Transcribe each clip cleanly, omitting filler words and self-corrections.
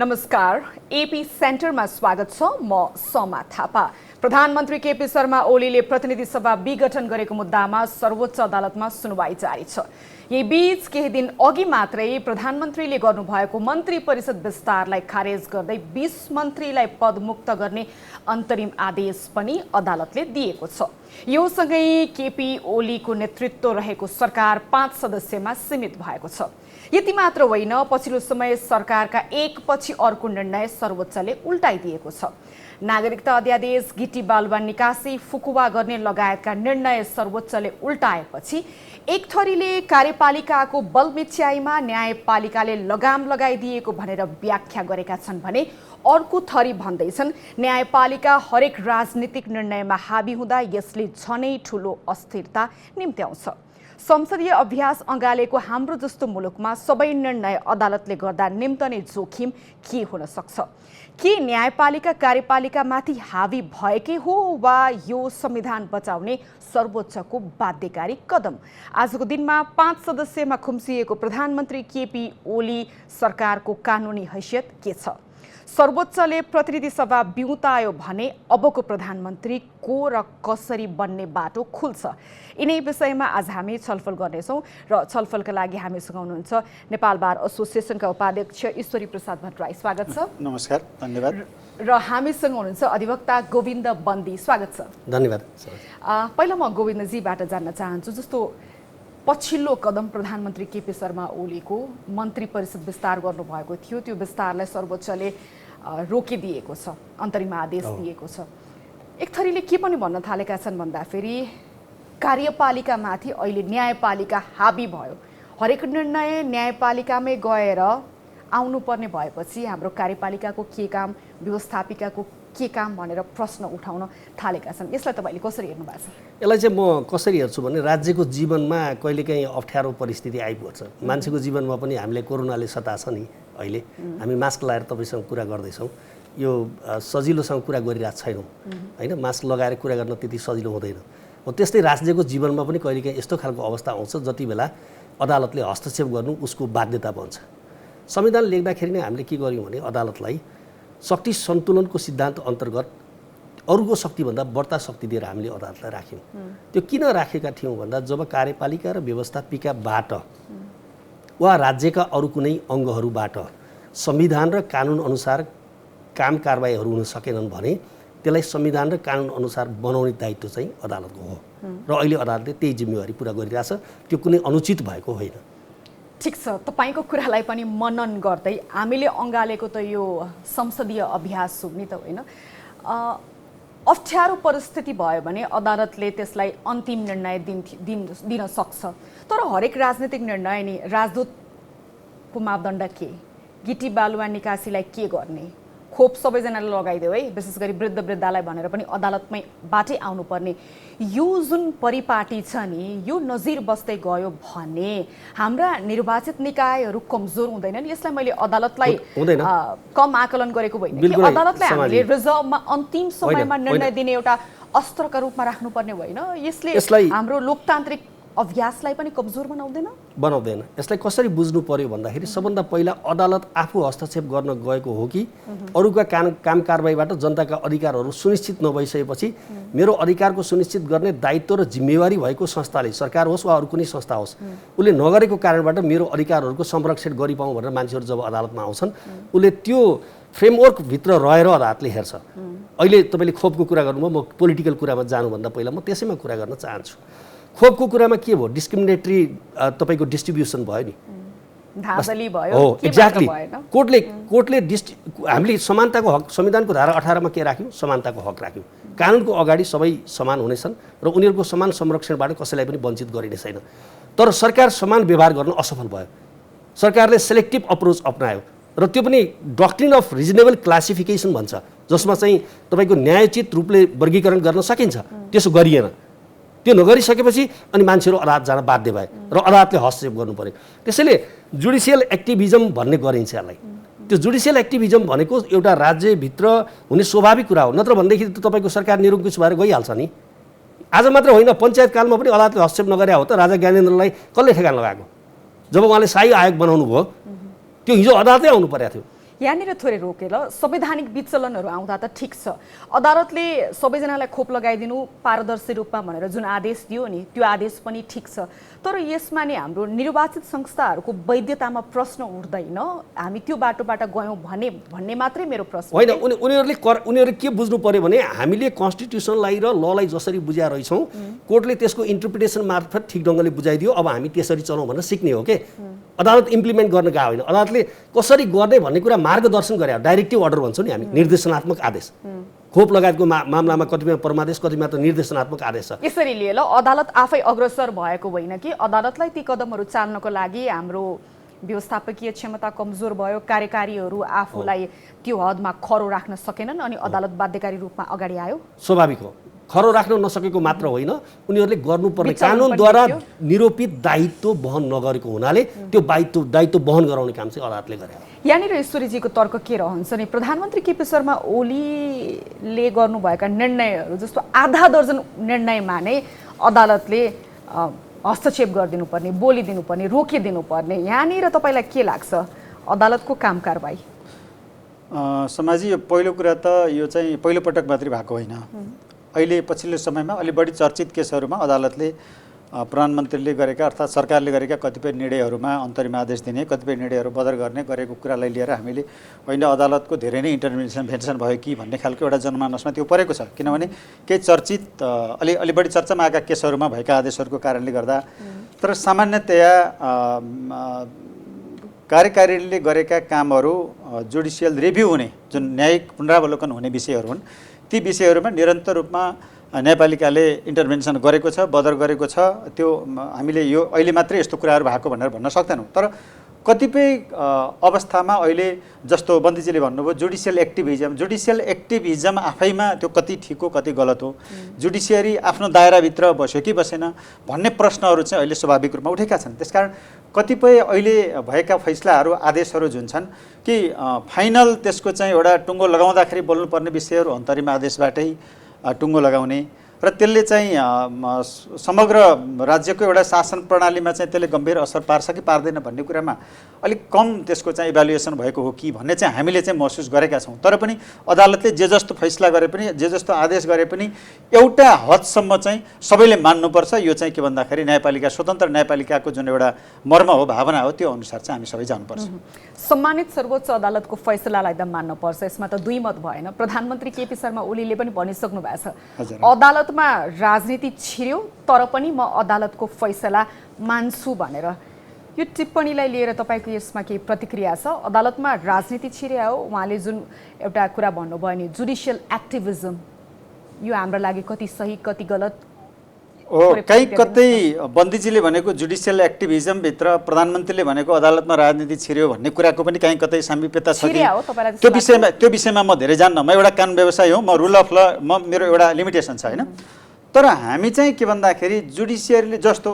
नमस्कार, एपी सेन्टरमा स्वागत छ। म समा थापा। प्रधानमन्त्री केपी शर्मा ओलीले प्रतिनिधि सभा विघटन गरेको मुद्दामा सर्वोच्च अदालतमा सुनवाई जारी छ। यही बीच केही दिन अघि मात्रै प्रधानमन्त्रीले गर्नुभएको मन्त्री परिषद विस्तारलाई खारेज गर्दै 20 मन्त्रीलाई पदमुक्त गर्ने अन्तरिम आदेश पनि अदालतले दिएको छ। यो सँगै केपी ओलीको नेतृत्व रहेको सरकार 5 सदस्यमा सीमित भएको छ। यति मात्र होइन, पछिल्लो समय सरकारका एकपछि अर्को निर्णय सर्वोच्चले उल्टाइदिएको छ। नागरिकता अध्यादेश, गिटी बालुवा निकासी, फुकुवा गर्ने लगायतका निर्णय सर्वोच्चले उल्टाएपछि एक थरीले कार्यपालिकाको बलमिच्याइमा न्यायपालिकाले लगाम लगाइदिएको भनेर व्याख्या गरेका छन् भने अर्को थरी भन्दैछन् न्यायपालिका हरेक राजनीतिक निर्णयमा हाबी हुँदा यसले झनै ठूलो अस्थिरता निम्त्याउँछ। संसदीय अभ्यास अँगालेको हाम्रो जस्तो मुलुकमा सबै निर्णय अदालतले गर्दा निम्तने जोखिम के हुन सक्छ? के न्यायपालिका कार्यपालिकामाथि हावी भएकै हो वा यो संविधान बचाउने सर्वोच्चको बाध्यकारी कदम? आजको दिनमा 5 सदस्यमा खुम्सिएको प्रधानमन्त्री केपी ओली सरकारको कानुनी हैसियत के छ? सर्वोच्चले प्रतिनिधि सभा बिउतायो भने अबको प्रधानमन्त्री को र कसरी बन्ने बाटो खुल्छ? यिनै विषयमा आज हामी छलफल गर्नेछौँ र छलफलका लागि हामीसँग हुनुहुन्छ नेपाल बार एसोसिएसनका उपाध्यक्ष ईश्वरी प्रसाद भट्टराई। स्वागत छ। नमस्कार, धन्यवाद। र हामीसँग हुनुहुन्छ अधिवक्ता गोविन्द बन्दी। स्वागत छ। धन्यवाद। पहिला म गोविन्दजीबाट जान्न चाहन्छु, जस्तो पछिल्लो कदम प्रधानमन्त्री केपी शर्मा ओलीको मन्त्री परिषद विस्तार गर्नुभएको थियो, त्यो विस्तारलाई सर्वोच्चले रोकिदिएको छ, अन्तरिम आदेश दिएको छ। एक थरीले के पनि भन्न थालेका छन् भन्दाखेरि कार्यपालिकामाथि अहिले न्यायपालिका हाबी भयो, हरेक निर्णय न्यायपालिकामै गएर आउनुपर्ने भएपछि हाम्रो कार्यपालिकाको के काम, व्यवस्थापिकाको के काम भनेर प्रश्न उठाउन थालेका छन्। यसलाई तपाईँले कसरी हेर्नु भएको छ? यसलाई चाहिँ म कसरी हेर्छु भने राज्यको जीवनमा कहिलेकाहीँ अप्ठ्यारो परिस्थिति आइपर्छ। मान्छेको जीवनमा पनि हामीले कोरोनाले सताछ नि। अहिले हामी मास्क लगाएर तपाईँसँग कुरा गर्दैछौँ, यो सजिलोसँग कुरा गरिरहेको छैनौँ होइन। मास्क लगाएर कुरा गर्न त्यति सजिलो हुँदैन हो। त्यस्तै राज्यको जीवनमा पनि कहिलेकाहीँ यस्तो खालको अवस्था आउँछ जति बेला अदालतले हस्तक्षेप गर्नु उसको बाध्यता बन्छ। संविधान लेख्दाखेरि नै हामीले के गर्यौँ भने अदालतलाई शक्ति सन्तुलनको सिद्धान्त अन्तर्गत अरूको शक्तिभन्दा बढ्ता शक्ति दिएर हामीले अदालतलाई राख्यौँ। त्यो किन राखेका थियौँ भन्दा जब कार्यपालिका र व्यवस्थापिकाबाट वा राज्यका अरू कुनै अङ्गहरूबाट संविधान र कानुन अनुसार काम कारबाहीहरू हुन सकेनन् भने त्यसलाई संविधान र कानुन अनुसार बनाउने दायित्व चाहिँ अदालतको हो र अहिले अदालतले त्यही जिम्मेवारी पुरा गरिरहेछ। त्यो कुनै अनुचित भएको होइन। ठिक छ, तपाईँको कुरालाई पनि मनन गर्दै हामीले अँगालेको त यो संसदीय अभ्यास हो नि त होइन। अप्ठ्यारो परिस्थिति भयो भने अदालतले त्यसलाई अन्तिम निर्णय दिन सक्छ। तर हरेक राजनीतिक निर्णय नि राजदूतको मापदण्ड के? गिटी बालुवा निकासीलाई के गर्ने? खोप सबैजनाले लगाइदेऊ है, विशेष गरी वृद्ध वृद्धालाई भनेर पनि अदालतमै बाटै आउनुपर्ने यो जुन परिपाटी छ नि, यो नजिर बस्दै गयो भने हाम्रा निर्वाचित निकायहरू कमजोर हुँदैनन्? यसलाई मैले अदालतलाई कम आकलन गरेको होइन कि अदालतलाई हामीले रिजर्भमा अन्तिम समयमा निर्णय दिने एउटा अस्त्रका रूपमा राख्नुपर्ने होइन? यसले हाम्रो लोकतान्त्रिक अभ्यासलाई पनि कमजोर बनाउँदैन? यसलाई कसरी बुझ्नु पर्यो भन्दाखेरि सबभन्दा पहिला अदालत आफू हस्तक्षेप गर्न गएको हो कि अरूका काम कारबाहीबाट जनताका अधिकारहरू सुनिश्चित नभइसकेपछि मेरो अधिकारको सुनिश्चित गर्ने दायित्व र जिम्मेवारी भएको संस्थाले, सरकार होस् वा अरू कुनै संस्था होस्, उसले नगरेको कारणबाट मेरो अधिकारहरूको संरक्षण गरिपाउँ भनेर मान्छेहरू जब अदालतमा आउँछन् उसले त्यो फ्रेमवर्कभित्र रहेर अदालतले हेर्छ। अहिले तपाईँले खोपको कुरा गर्नुभयो, म पोलिटिकल कुरामा जानुभन्दा पहिला म त्यसैमा कुरा गर्न चाहन्छु। खोपको कुरामा के भयो? डिस्क्रिमिनेटरी तपाईँको डिस्ट्रिब्युसन भयो नि, धाँधली भयो। हो, एक्ज्याक्टली। कोर्टले हामीले समानताको हक, संविधानको धारा 18 मा के राख्यौँ? समानताको हक राख्यौँ। कानुनको अगाडि सबै समान हुनेछन् र उनीहरूको समान संरक्षणबाट कसैलाई पनि वञ्चित गरिने छैन। तर सरकार समान व्यवहार गर्न असफल भयो। सरकारले सेलेक्टिभ अप्रोच अपनायो र त्यो पनि डक्ट्रिन अफ रिजनेबल क्लासिफिकेसन भन्छ, जसमा चाहिँ तपाईँको न्यायोचित रूपले वर्गीकरण गर्न सकिन्छ। त्यसो गरिएन। त्यो नगरिसकेपछि अनि मान्छेहरू अदालत जान बाध्य भए र अदालतले हस्तक्षेप गर्नु पर्यो। त्यसैले जुडिसियल एक्टिभिजम भन्ने गरिन्छ यसलाई। त्यो जुडिसियल एक्टिभिजम भनेको एउटा राज्यभित्र हुने स्वाभाविक कुरा हो। नत्र भनेदेखि त तपाईँको सरकार निरङ्कुश भएर गइहाल्छ नि। आज मात्र होइन, पञ्चायत कालमा पनि अदालतले हस्तक्षेप नगरे हो त राजा ज्ञानेन्द्रलाई कसले ठेगान लगाएको? जब उहाँले शाही आयोग बनाउनु भयो त्यो हिजो अदालतै आउनु परेको थियो। यहाँनिर थोरै रोकेर संवैधानिक विचलनहरू आउँदा त ठिक छ, अदालतले सबैजनालाई खोप लगाइदिनु पारदर्शी रूपमा भनेर जुन आदेश दियो नि त्यो आदेश पनि ठिक छ, तर यसमा नि हाम्रो निर्वाचित संस्थाहरूको वैधतामा प्रश्न उठ्दैन, हामी त्यो बाटोबाट गयौँ भन्ने मात्रै मेरो प्रश्न होइन। उनीहरूले के बुझ्नु पर्यो भने हामीले कन्स्टिट्युसनलाई र ललाई जसरी बुझाएर रहेछौँ कोर्टले त्यसको इन्टरप्रिटेसन मार्फत ठिक ढङ्गले बुझाइदियो, अब हामी त्यसरी चलाउँ भनेर सिक्ने हो के। अदालत इम्प्लिमेन्ट गर्न गएको होइन, अदालतले कसरी गर्ने भन्ने कुरा मार्गदर्शन गरे, डाइरेक्टिभ अर्डर भन्छौँ नि हामी, निर्देशनात्मक आदेश। खोप लगायतको मामलामा कतिपय परमादेश कतिपय त निर्देशनात्मक आदेश छ। यसरी लिएर अदालत आफै अग्रसर भएको होइन कि अदालतलाई ती कदमहरू चाल्नको लागि हाम्रो व्यवस्थापकीय क्षमता कमजोर भयो, कार्यकारीहरू आफूलाई त्यो हदमा खरो राख्न सकेनन् अनि अदालत बाध्यकारी रूपमा अगाडि आयो। स्वाभाविक हो, खरो राख्न नसकेको मात्र होइन, उनीहरूले गर्नुपर्ने कानुनद्वारा निरूपित दायित्व वहन नगरेको हुनाले त्यो दायित्व वहन गराउने काम चाहिँ अदालतले गरे। यहाँनिर ईश्वरीजीको तर्क के रहन्छ नि, प्रधानमन्त्री केपी शर्मा ओलीले गर्नुभएका निर्णयहरू जस्तो आधा दर्जन निर्णयमा नै अदालतले हस्तक्षेप गरिदिनुपर्ने, बोलिदिनुपर्ने, रोकिदिनुपर्ने, यहाँनिर तपाईँलाई के लाग्छ अदालतको काम कारबाही? समाजी, यो पहिलो कुरा त यो चाहिँ पहिलोपटक मात्रै भएको होइन। अहिले पछिल्लो समयमा अलि बढी चर्चित केसहरूमा अदालतले प्रधानमन्त्रीले गरेका अर्थात् सरकारले गरेका कतिपय निर्णयहरूमा अन्तरिम आदेश दिने, कतिपय निर्णयहरू बदर गर्ने गरेको कुरालाई लिएर हामीले होइन अदालतको धेरै नै इन्टरभेन्सन भयो कि भन्ने खालको एउटा जनमानसमा त्यो परेको छ। किनभने केही चर्चित अलि बढी चर्चामा आएका केसहरूमा भएका आदेशहरूको कारणले गर्दा, तर सामान्यतया कार्यकारिणीले गरेका कामहरू जुडिसियल रिभ्यू हुने, जुन न्यायिक पुनरावलोकन हुने विषयहरू हुन्, ती विषयहरूमा निरन्तर रूपमा न्यायपालिकाले इन्टरभेन्सन गरेको छ, बदर गरेको छ। त्यो हामीले यो अहिले मात्रै यस्तो कुराहरू भएको भनेर भन्न सक्दैनौँ। तर कतिपय अवस्थामा अहिले जस्तो बन्दीजीले भन्नुभयो जुडिसियल एक्टिभिजम आफैमा त्यो कति ठिक हो कति गलत हो, जुडिसियरी आफ्नो दायराभित्र बस्यो कि बसेन भन्ने प्रश्नहरू चाहिँ अहिले स्वाभाविक रूपमा उठेका छन्। त्यसकारण कतिपय अहिले भएका फैसलाहरू आदेशहरू जुन छन् कि फाइनल त्यसको चाहिँ एउटा टुङ्गो लगाउँदाखेरि बोल्नुपर्ने विषयहरू अन्तरिम आदेशबाटै टुङ्गो लगाउने र त्यसले चाहिँ समग्र राज्यको एउटा शासन प्रणालीमा चाहिँ त्यसले गम्भीर असर पार्छ कि पार्दैन भन्ने कुरामा अलिक कम त्यसको चाहिँ इभ्यालुएसन भएको हो कि भन्ने चाहिँ हामीले चाहिँ महसुस गरेका छौँ। तर पनि अदालतले जे जस्तो फैसला गरे पनि, जे जस्तो आदेश गरे पनि एउटा हदसम्म चाहिँ सबैले मान्नुपर्छ। यो चाहिँ के भन्दाखेरि न्यायपालिका, स्वतन्त्र न्यायपालिकाको जुन एउटा मर्म हो, भावना हो, त्यो अनुसार चाहिँ हामी सबै जानुपर्छ। सम्मानित सर्वोच्च अदालतको फैसलालाई त मान्नुपर्छ, यसमा त दुई मत भएन। प्रधानमन्त्री केपी शर्मा ओलीले पनि भनिसक्नु भएको छ अदालतमा राजनीति छिर्यो तर पनि म अदालतको फैसला मान्छु भनेर। यो टिप्पणीलाई लिएर तपाईँको यसमा केही प्रतिक्रिया छ? अदालतमा राजनीति छिर्या हो, उहाँले जुन एउटा कुरा भन्नुभयो नि जुडिसियल एक्टिभिजम, यो हाम्रो लागि कति सही कति गलत हो? कहीँ कतै बन्दीजीले भनेको जुडिसियल एक्टिभिजमभित्र प्रधानमन्त्रीले भनेको अदालतमा राजनीति छिर्यो भन्ने कुराको पनि कहीँ कतै सामिप्यता छ कि त्यो विषयमा म धेरै जान्न। म एउटा कानुन व्यवसायी हुँ, म रुल अफ ल मेरो एउटा लिमिटेसन छ होइन। तर हामी चाहिँ के भन्दाखेरि जुडिसियरीले जस्तो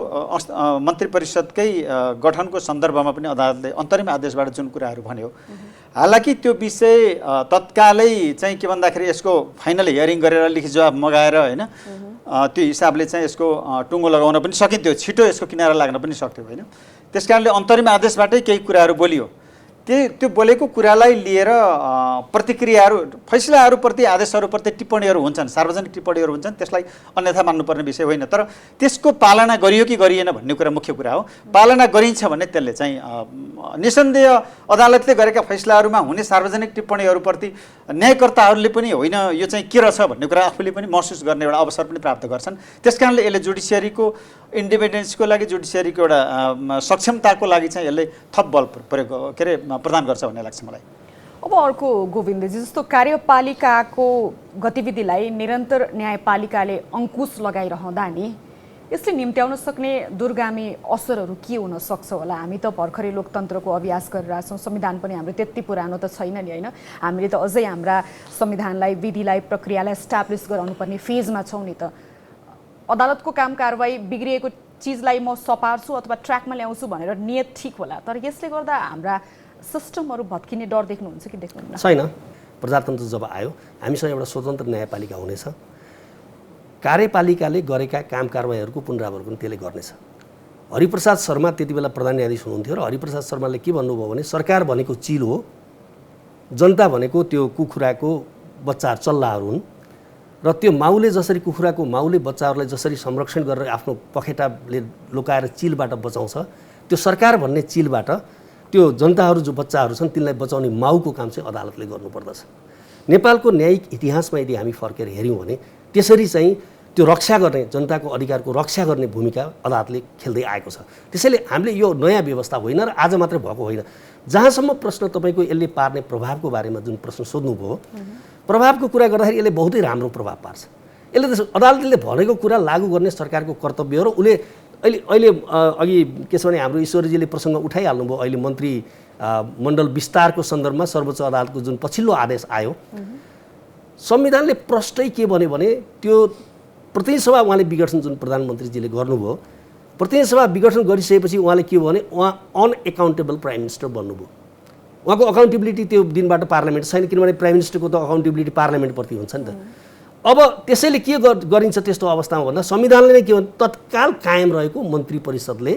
मन्त्री परिषदकै गठनको सन्दर्भमा पनि अदालतले अन्तरिम आदेशबाट जुन कुराहरू भन्यो, हालाकि त्यो विषय तत्कालै चाहिँ के भन्दाखेरि यसको फाइनल हियरिङ गरेर लिखित जवाब मगाएर होइन त्यो हिसाबले चाहिँ यसको टुङ्गो लगाउन पनि सकिन्थ्यो, छिटो यसको किनारा लाग्न पनि सक्थ्यो होइन। त्यस कारणले अन्तरिम आदेशबाटै केही कुराहरू बोलियो। त्यो बोलेको कुरालाई लिएर प्रतिक्रियाहरू, फैसलाहरूप्रति, आदेशहरूप्रति टिप्पणीहरू हुन्छन्, सार्वजनिक टिप्पणीहरू हुन्छन्, त्यसलाई अन्यथा मान्नुपर्ने विषय होइन। तर त्यसको पालना गरियो कि गरिएन भन्ने कुरा मुख्य कुरा हो। पालना गरिन्छ भने त्यसले चाहिँ निसन्देह अदालतले गरेका फैसलाहरूमा हुने सार्वजनिक टिप्पणीहरूप्रति न्यायकर्ताहरूले पनि होइन यो चाहिँ के रहेछ भन्ने कुरा आफूले पनि महसुस गर्ने एउटा अवसर पनि प्राप्त गर्छन्। त्यस कारणले यसले जुडिसियरीको इन्डिपेन्डेन्सको लागि, जुडिसियरीको एउटा सक्षमताको लागि चाहिँ यसले थप बल प्रयोग प्रदान गर्छ भन्ने लाग्छ मलाई। अब अर्को गोविन्दजी, जस्तो कार्यपालिकाको गतिविधिलाई निरन्तर न्यायपालिकाले अङ्कुश लगाइरहँदा नि यसले निम्त्याउन सक्ने दूरगामी असरहरू के हुन सक्छ होला? हामी त भर्खरै लोकतन्त्रको अभ्यास गरिरहेछौँ, संविधान पनि हाम्रो त्यति पुरानो त छैन नि होइन। हामीले त अझै हाम्रा संविधानलाई, विधिलाई, प्रक्रियालाई एस्टाब्लिस गराउनुपर्ने फेजमा छौँ नि त। अदालतको काम कारवाही बिग्रिएको चिजलाई म सपार्छु अथवा ट्र्याकमा ल्याउँछु भनेर नियत ठिक होला, तर यसले गर्दा हाम्रा सिस्टमहरू भत्किने डर देख्नुहुन्छ कि देख्नुहुन्न? छैन। प्रजातन्त्र जब आयो हामीसँग एउटा स्वतन्त्र न्यायपालिका हुनेछ, कार्यपालिकाले गरेका काम कारवाहीहरूको पुनरावलोकन त्यसले गर्नेछ। हरिप्रसाद शर्मा त्यति बेला प्रधान न्यायाधीश हुनुहुन्थ्यो र हरिप्रसाद शर्माले के भन्नुभयो भने सरकार भनेको चिल हो, जनता भनेको त्यो कुखुराको बच्चाहरू चल्लाहरू हुन् र त्यो माउले जसरी कुखुराको माउले बच्चाहरूलाई जसरी संरक्षण गरेर आफ्नो पखेटाले लुकाएर चिलबाट बचाउँछ त्यो सरकार भन्ने चिलबाट त्यो जनताहरू जो बच्चाहरू छन् तिनलाई बचाउने माउको काम चाहिँ अदालतले गर्नुपर्दछ। नेपालको न्यायिक इतिहासमा यदि हामी फर्केर हेऱ्यौँ भने त्यसरी चाहिँ त्यो रक्षा गर्ने जनताको अधिकारको रक्षा गर्ने भूमिका अदालतले खेल्दै आएको छ। त्यसैले हामीले यो नयाँ व्यवस्था होइन र आज मात्रै भएको होइन। जहाँसम्म प्रश्न तपाईँको यसले पार्ने प्रभावको बारेमा जुन प्रश्न सोध्नुभयो, प्रभावको कुरा गर्दाखेरि यसले बहुतै राम्रो प्रभाव पार्छ। यसले त अदालतले भनेको कुरा लागू गर्ने सरकारको कर्तव्य हो र उसले अहिले अघि के छ भने हाम्रो ईश्वरजीले प्रसङ्ग उठाइहाल्नुभयो। अहिले मन्त्री मण्डल विस्तारको सन्दर्भमा सर्वोच्च अदालतको जुन पछिल्लो आदेश आयो, संविधानले प्रष्टै के भन्यो भने त्यो प्रतिनिधि सभा उहाँले विघटन जुन प्रधानमन्त्रीजीले गर्नुभयो, प्रतिनिधि सभा विघटन गरिसकेपछि उहाँले के भने उहाँ अनएकाउन्टेबल प्राइम मिनिस्टर बन्नुभयो। उहाँको अकाउन्टेबिलिटी त्यो दिनबाट पार्लियामेन्ट छैन, किनभने प्राइम मिनिस्टरको त अकाउन्टेबिलिटी पार्लियामेन्टप्रति हुन्छ नि त। अब त्यसैले के गरिन्छ त्यस्तो अवस्थामा भन्दा संविधानले नै के भन्छ तत्काल कायम रहेको मन्त्री परिषदले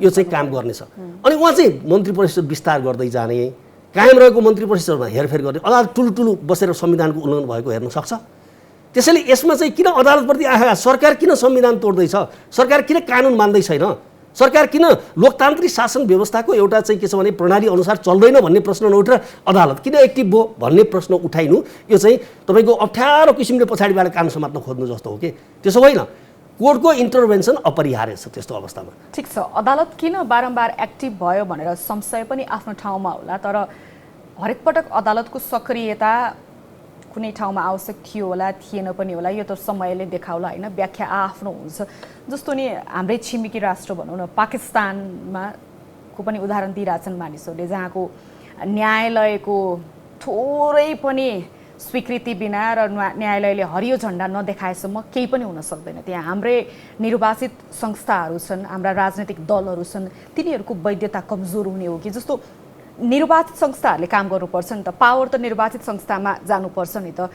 यो चाहिँ काम गर्नेछ। अनि उहाँ चाहिँ मन्त्री परिषद विस्तार गर्दै जाने, कायम रहेको मन्त्री परिषदमा हेरफेर गर्ने, अदालत ठुलो बसेर संविधानको उल्लङ्घन भएको हेर्न सक्छ। त्यसैले यसमा चाहिँ किन अदालतप्रति आएका सरकार किन संविधान तोड्दैछ, सरकार किन कानुन मान्दै छैन, सरकार किन लोकतान्त्रिक शासन व्यवस्थाको एउटा चाहिँ के छ भने प्रणाली अनुसार चल्दैन भन्ने प्रश्न नउठेर अदालत किन एक्टिभ भयो भन्ने प्रश्न उठाइनु, यो चाहिँ तपाईँको अप्ठ्यारो किसिमले पछाडिबाट कान समात्न खोज्नु जस्तो हो कि त्यसो होइन। कोर्टको इन्टरभेन्सन अपरिहार्य छ त्यस्तो अवस्थामा। ठिक छ, अदालत किन बारम्बार एक्टिभ भयो भनेर संशय पनि आफ्नो ठाउँमा होला, तर हरेक पटक अदालतको सक्रियता कुनै ठाउँमा आवश्यक थियो होला थिएन पनि होला, यो त समयले देखाउला होइन, व्याख्या आफ्नो हुन्छ। जस्तो नि हाम्रै छिमेकी राष्ट्र भनौँ न पाकिस्तानमा को पनि उदाहरण दिइरहेछन् मानिसहरूले, जहाँको न्यायालयको थोरै पनि स्वीकृति बिना र न्यायालयले हरियो झन्डा नदेखाएसम्म केही पनि हुन सक्दैन। त्यहाँ हाम्रै निर्वाचित संस्थाहरू छन्, हाम्रा राजनैतिक दलहरू छन्, तिनीहरूको वैधता कमजोर हुने हो कि? जस्तो निर्वाचित संस्थाहरूले काम गर्नुपर्छ नि त, पावर त निर्वाचित संस्थामा जानुपर्छ नि त।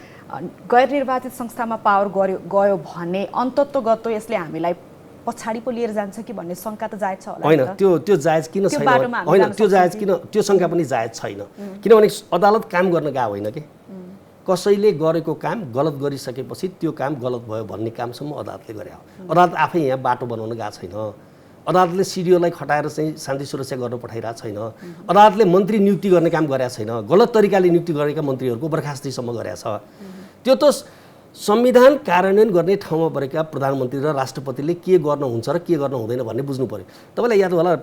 गैर निर्वाचित संस्थामा पावर गयो भने अन्तत्वगत यसले हामीलाई पछाडि पो लिएर जान्छ कि भन्ने शङ्का त जायज छ होला होइन? त्यो जायज किन छैन? होइन, त्यो जायज किन, त्यो शङ्का पनि जायज छैन। किनभने अदालत काम गर्न गएको होइन कि कसैले गरेको काम गलत गरिसकेपछि त्यो काम गलत भयो भन्ने कामसम्म अदालतले गरे हो। अदालत आफै यहाँ बाटो बनाउन गएको छैन, अदालतले सिडिओलाई खटाएर चाहिँ शान्ति सुरक्षा गर्न पठाइरहेको छैन, अदालतले मन्त्री नियुक्ति गर्ने काम गरेको छैन, गलत तरिकाले नियुक्ति गरेका मन्त्रीहरूको बर्खास्तीसम्म गरेको छ। त्यो त संविधान कार्यान्वयन गर्ने ठाउँमा परेका प्रधानमन्त्री र राष्ट्रपतिले के गर्नुहुन्छ र के गर्न हुँदैन भन्ने बुझ्नु पर्यो। तपाईँलाई याद होला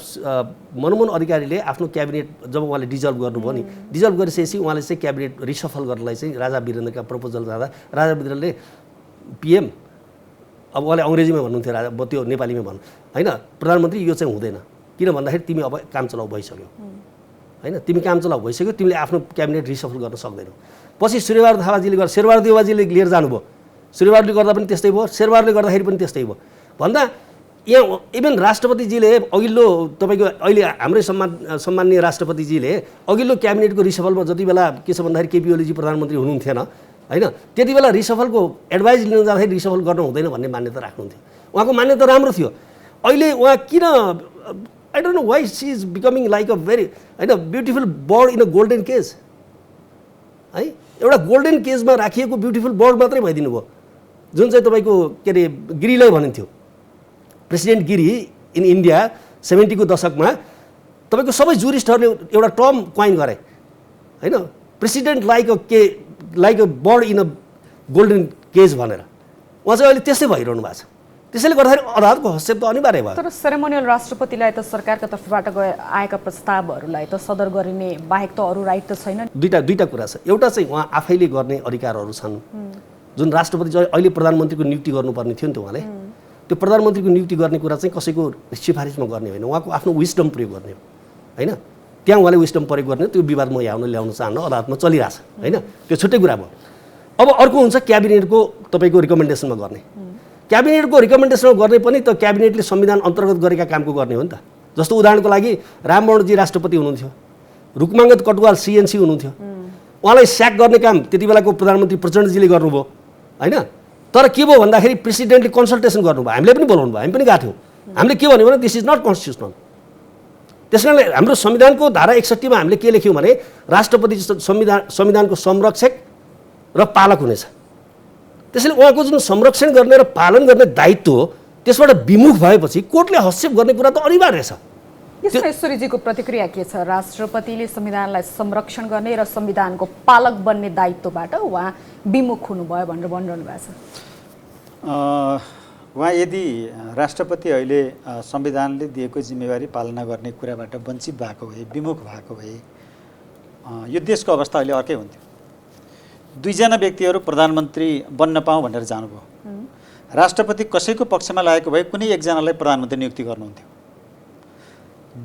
मनमोहन अधिकारीले आफ्नो क्याबिनेट जब उहाँले डिजल्भ गर्नुभयो नि, डिजल्भ गरिसकेपछि उहाँले चाहिँ क्याबिनेट रिसफल गर्नलाई चाहिँ राजा वीरेन्द्रका प्रपोजल जाँदा राजा वीरेन्द्रले पिएम, अब उहाँले अङ्ग्रेजीमा भन्नुहुन्थ्यो, राजा त्यो नेपालीमा भन्नु होइन, प्रधानमन्त्री यो चाहिँ हुँदैन, किन भन्दाखेरि तिमी अब काम चलाउ भइसक्यो होइन, तिमी काम चलाउ भइसक्यो, तिमीले आफ्नो क्याबिनेट रिसफल गर्न सक्दैनौ। पछि शेरबहादुर थापाजीले गर्दा शेरबहादुर देवाजीले लिएर जानुभयो, शेरबहादुरले गर्दा पनि त्यस्तै भयो, शेरबहादुरले गर्दाखेरि पनि त्यस्तै भयो भन्दा यहाँ इभन राष्ट्रपतिजीले अघिल्लो तपाईँको अहिले हाम्रै सम्माननीय राष्ट्रपतिजीले अघिल्लो क्याबिनेटको रिसफलमा जति बेला के छ भन्दाखेरि केपी ओलीजी प्रधानमन्त्री हुनुहुन्थेन होइन, त्यति बेला रिसफलको एडभाइस लिन जाँदाखेरि रिसफल गर्नु हुँदैन भन्ने मान्यता राख्नुहुन्थ्यो। उहाँको मान्यता राम्रो थियो। अहिले उहाँ किन I don't know why she is becoming like a very होइन beautiful bird in a golden cage है, एउटा गोल्डन केजमा राखिएको ब्युटिफुल बर्ड मात्रै भइदिनु भयो, जुन चाहिँ तपाईँको के अरे गिरीलाई भनिन्थ्यो। प्रेसिडेन्ट गिरी इन इन्डिया 70 को दशकमा तपाईँको सबै जुरिस्टहरूले एउटा टर्म क्वाइन गरे होइन, president like a bird in a golden cage भनेर। उहाँ चाहिँ अहिले त्यस्तै भइरहनु भएको छ। त्यसैले गर्दाखेरि अदालतको हस्तक्षेप त अनिवार्य भयो। तर सेरेमोनियल राष्ट्रपतिलाई त सरकारका तर्फबाट आएका प्रस्तावहरूलाई त सदर गरिने बाहेक त अरू राइट त छैन। दुईटा कुरा छ। एउटा चाहिँ उहाँ आफैले गर्ने अधिकारहरू छन्, जुन राष्ट्रपति अहिले प्रधानमन्त्रीको नियुक्ति गर्नुपर्ने थियो नि त, उहाँले त्यो प्रधानमन्त्रीको नियुक्ति गर्ने कुरा चाहिँ कसैको सिफारिसमा गर्ने होइन, उहाँको आफ्नो विस्डम प्रयोग गर्ने हो होइन। त्यहाँ उहाँले विस्डम प्रयोग गर्ने, त्यो विवाद म ल्याउन चाहन्न, अदालतमा चलिरहेछ होइन, त्यो छुट्टै कुरा भयो। अब अर्को हुन्छ क्याबिनेटको तपाईँको रिकमेन्डेसनमा गर्ने। क्याबिनेटको रिकमेन्डेसनमा गर्ने पनि त क्याबिनेटले संविधान अन्तर्गत गरेका कामको गर्ने हो नि त। जस्तो उदाहरणको लागि रामवरणजी राष्ट्रपति हुनुहुन्थ्यो, रुकमाङ्गत कटुवाल सिएनसी हुनुहुन्थ्यो, उहाँलाई स्याक गर्ने काम त्यति बेलाको प्रधानमन्त्री प्रचण्डजीले गर्नुभयो होइन। तर के भयो भन्दाखेरि प्रेसिडेन्टले कन्सल्टेसन गर्नुभयो, हामीले पनि बोलाउनु भयो, हामी पनि गएको थियौँ। हामीले के भन्यो भने दिस इज नट कन्स्टिट्युसनल, त्यस कारणले हाम्रो संविधानको धारा 61 मा हामीले के लेख्यौँ भने राष्ट्रपति संविधानको संरक्षक र पालक हुनेछ। त्यसैले उहाँको जुन संरक्षण गर्ने र पालन गर्ने दायित्व हो त्यसबाट विमुख भएपछि कोर्टले हस्तक्षेप गर्ने कुरा त अनिवार्य छ। यसमा ईश्वरीजीको प्रतिक्रिया के छ? राष्ट्रपतिले संविधानलाई संरक्षण गर्ने र संविधानको पालक बन्ने दायित्वबाट उहाँ विमुख हुनुभयो भनेर भनिरहनु भएको छ। उहाँ यदि राष्ट्रपति अहिले संविधानले दिएको जिम्मेवारी पालना गर्ने कुराबाट वञ्चित भएको भए, विमुख भएको भए यो देशको अवस्था अहिले अर्कै हुन्थ्यो। दुईजना व्यक्तिहरू प्रधानमन्त्री बन्न पाऊँ भनेर जानुभयो। राष्ट्रपति कसैको पक्षमा लागेको भए कुनै एकजनालाई प्रधानमन्त्री नियुक्ति गर्नुहुन्थ्यो।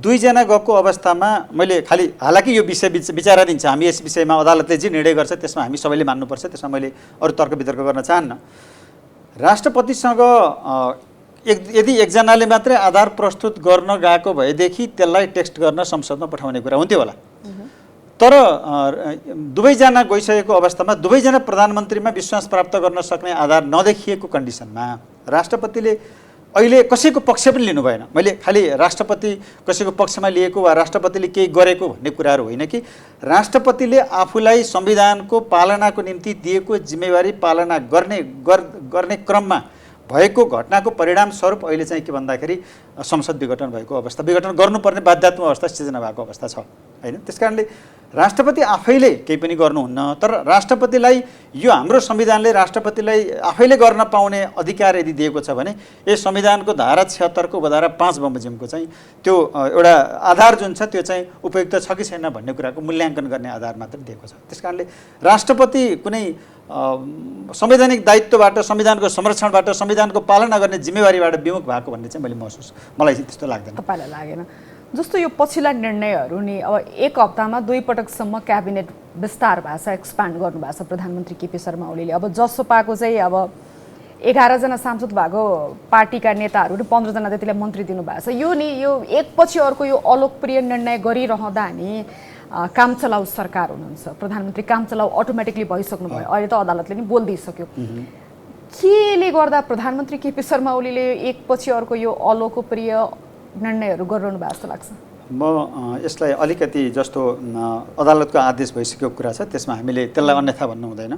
दुईजना गएको अवस्थामा मैले खालि हालाकि यो विषय विचाराधीन छ, हामी यस विषयमा अदालतले जे निर्णय गर्छ त्यसमा हामी सबैले मान्नुपर्छ, त्यसमा मैले अरू तर्क वितर्क गर्न चाहन्न। राष्ट्रपतिसँग यदि एकजनाले मात्रै आधार प्रस्तुत गर्न गएको भएदेखि त्यसलाई टेक्स्ट गर्न संसदमा पठाउने कुरा हुन्थ्यो होला। तर दुवैजना गइसकेको अवस्थामा दुवैजना प्रधानमन्त्रीमा विश्वास प्राप्त गर्न सक्ने आधार नदेखिएको कन्डिसनमा राष्ट्रपतिले अहिले कसैको पक्ष पनि लिनु भएन। मैले खालि राष्ट्रपति कसैको पक्षमा लिएको वा राष्ट्रपतिले केही गरेको भन्ने कुराहरू होइन कि राष्ट्रपतिले आफूलाई संविधानको पालनाको निम्ति दिएको जिम्मेवारी पालना गर्ने क्रममा भएको घटनाको परिणामस्वरूप अहिले चाहिँ के भन्दाखेरि संसद विघटन भएको अवस्था, विघटन गर्नुपर्ने बाध्यात्मक अवस्था सिर्जना भएको अवस्था छ होइन। त्यसकारणले राष्ट्रपति आफैले केही पनि गर्नुहुन्न। तर राष्ट्रपतिलाई यो हाम्रो संविधानले राष्ट्रपतिलाई आफैले गर्न पाउने अधिकार यदि दिएको छ भने यस संविधानको धारा 76 को उपधारा 5 बमोजिमको चाहिँ त्यो एउटा आधार जुन छ त्यो चाहिँ उपयुक्त छ कि छैन भन्ने कुराको मूल्याङ्कन गर्ने आधार मात्र दिएको छ। त्यसकारणले राष्ट्रपति कुनै संवैधानिक दायित्वबाट, संविधानको संरक्षणबाट, संविधानको पालना गर्ने जिम्मेवारीबाट विमुख भएको भन्ने चाहिँ मलाई त्यस्तो लाग्दैन। तपाईँलाई लागेन? जस्तो यो पछिल्ला निर्णयहरू नि अब एक हप्तामा 2 पटकसम्म क्याबिनेट विस्तार भएको छ, एक्सपान्ड गर्नुभएको छ प्रधानमन्त्री केपी शर्मा ओलीले। अब जसपाको चाहिँ अब 11 जना सांसद भएको पार्टीका नेताहरू 15 जना जतिलाई मन्त्री दिनुभएको छ। यो एकपछि अर्को यो अलोकप्रिय निर्णय गरिरहँदा नि काम चलाउ सरकार हुनुहुन्छ, प्रधानमन्त्री काम चलाउ अटोमेटिकली भइसक्नु भयो। अहिले त अदालतले नि बोल्दिसक्यो। केले गर्दा प्रधानमन्त्री केपी शर्मा ओलीले एकपछि अर्को यो अलोकप्रिय निर्णयहरू गरिरहनु भएको जस्तो लाग्छ? म यसलाई अलिकति जस्तो अदालतको आदेश भइसकेको कुरा छ त्यसमा हामीले त्यसलाई अन्यथा भन्नु हुँदैन।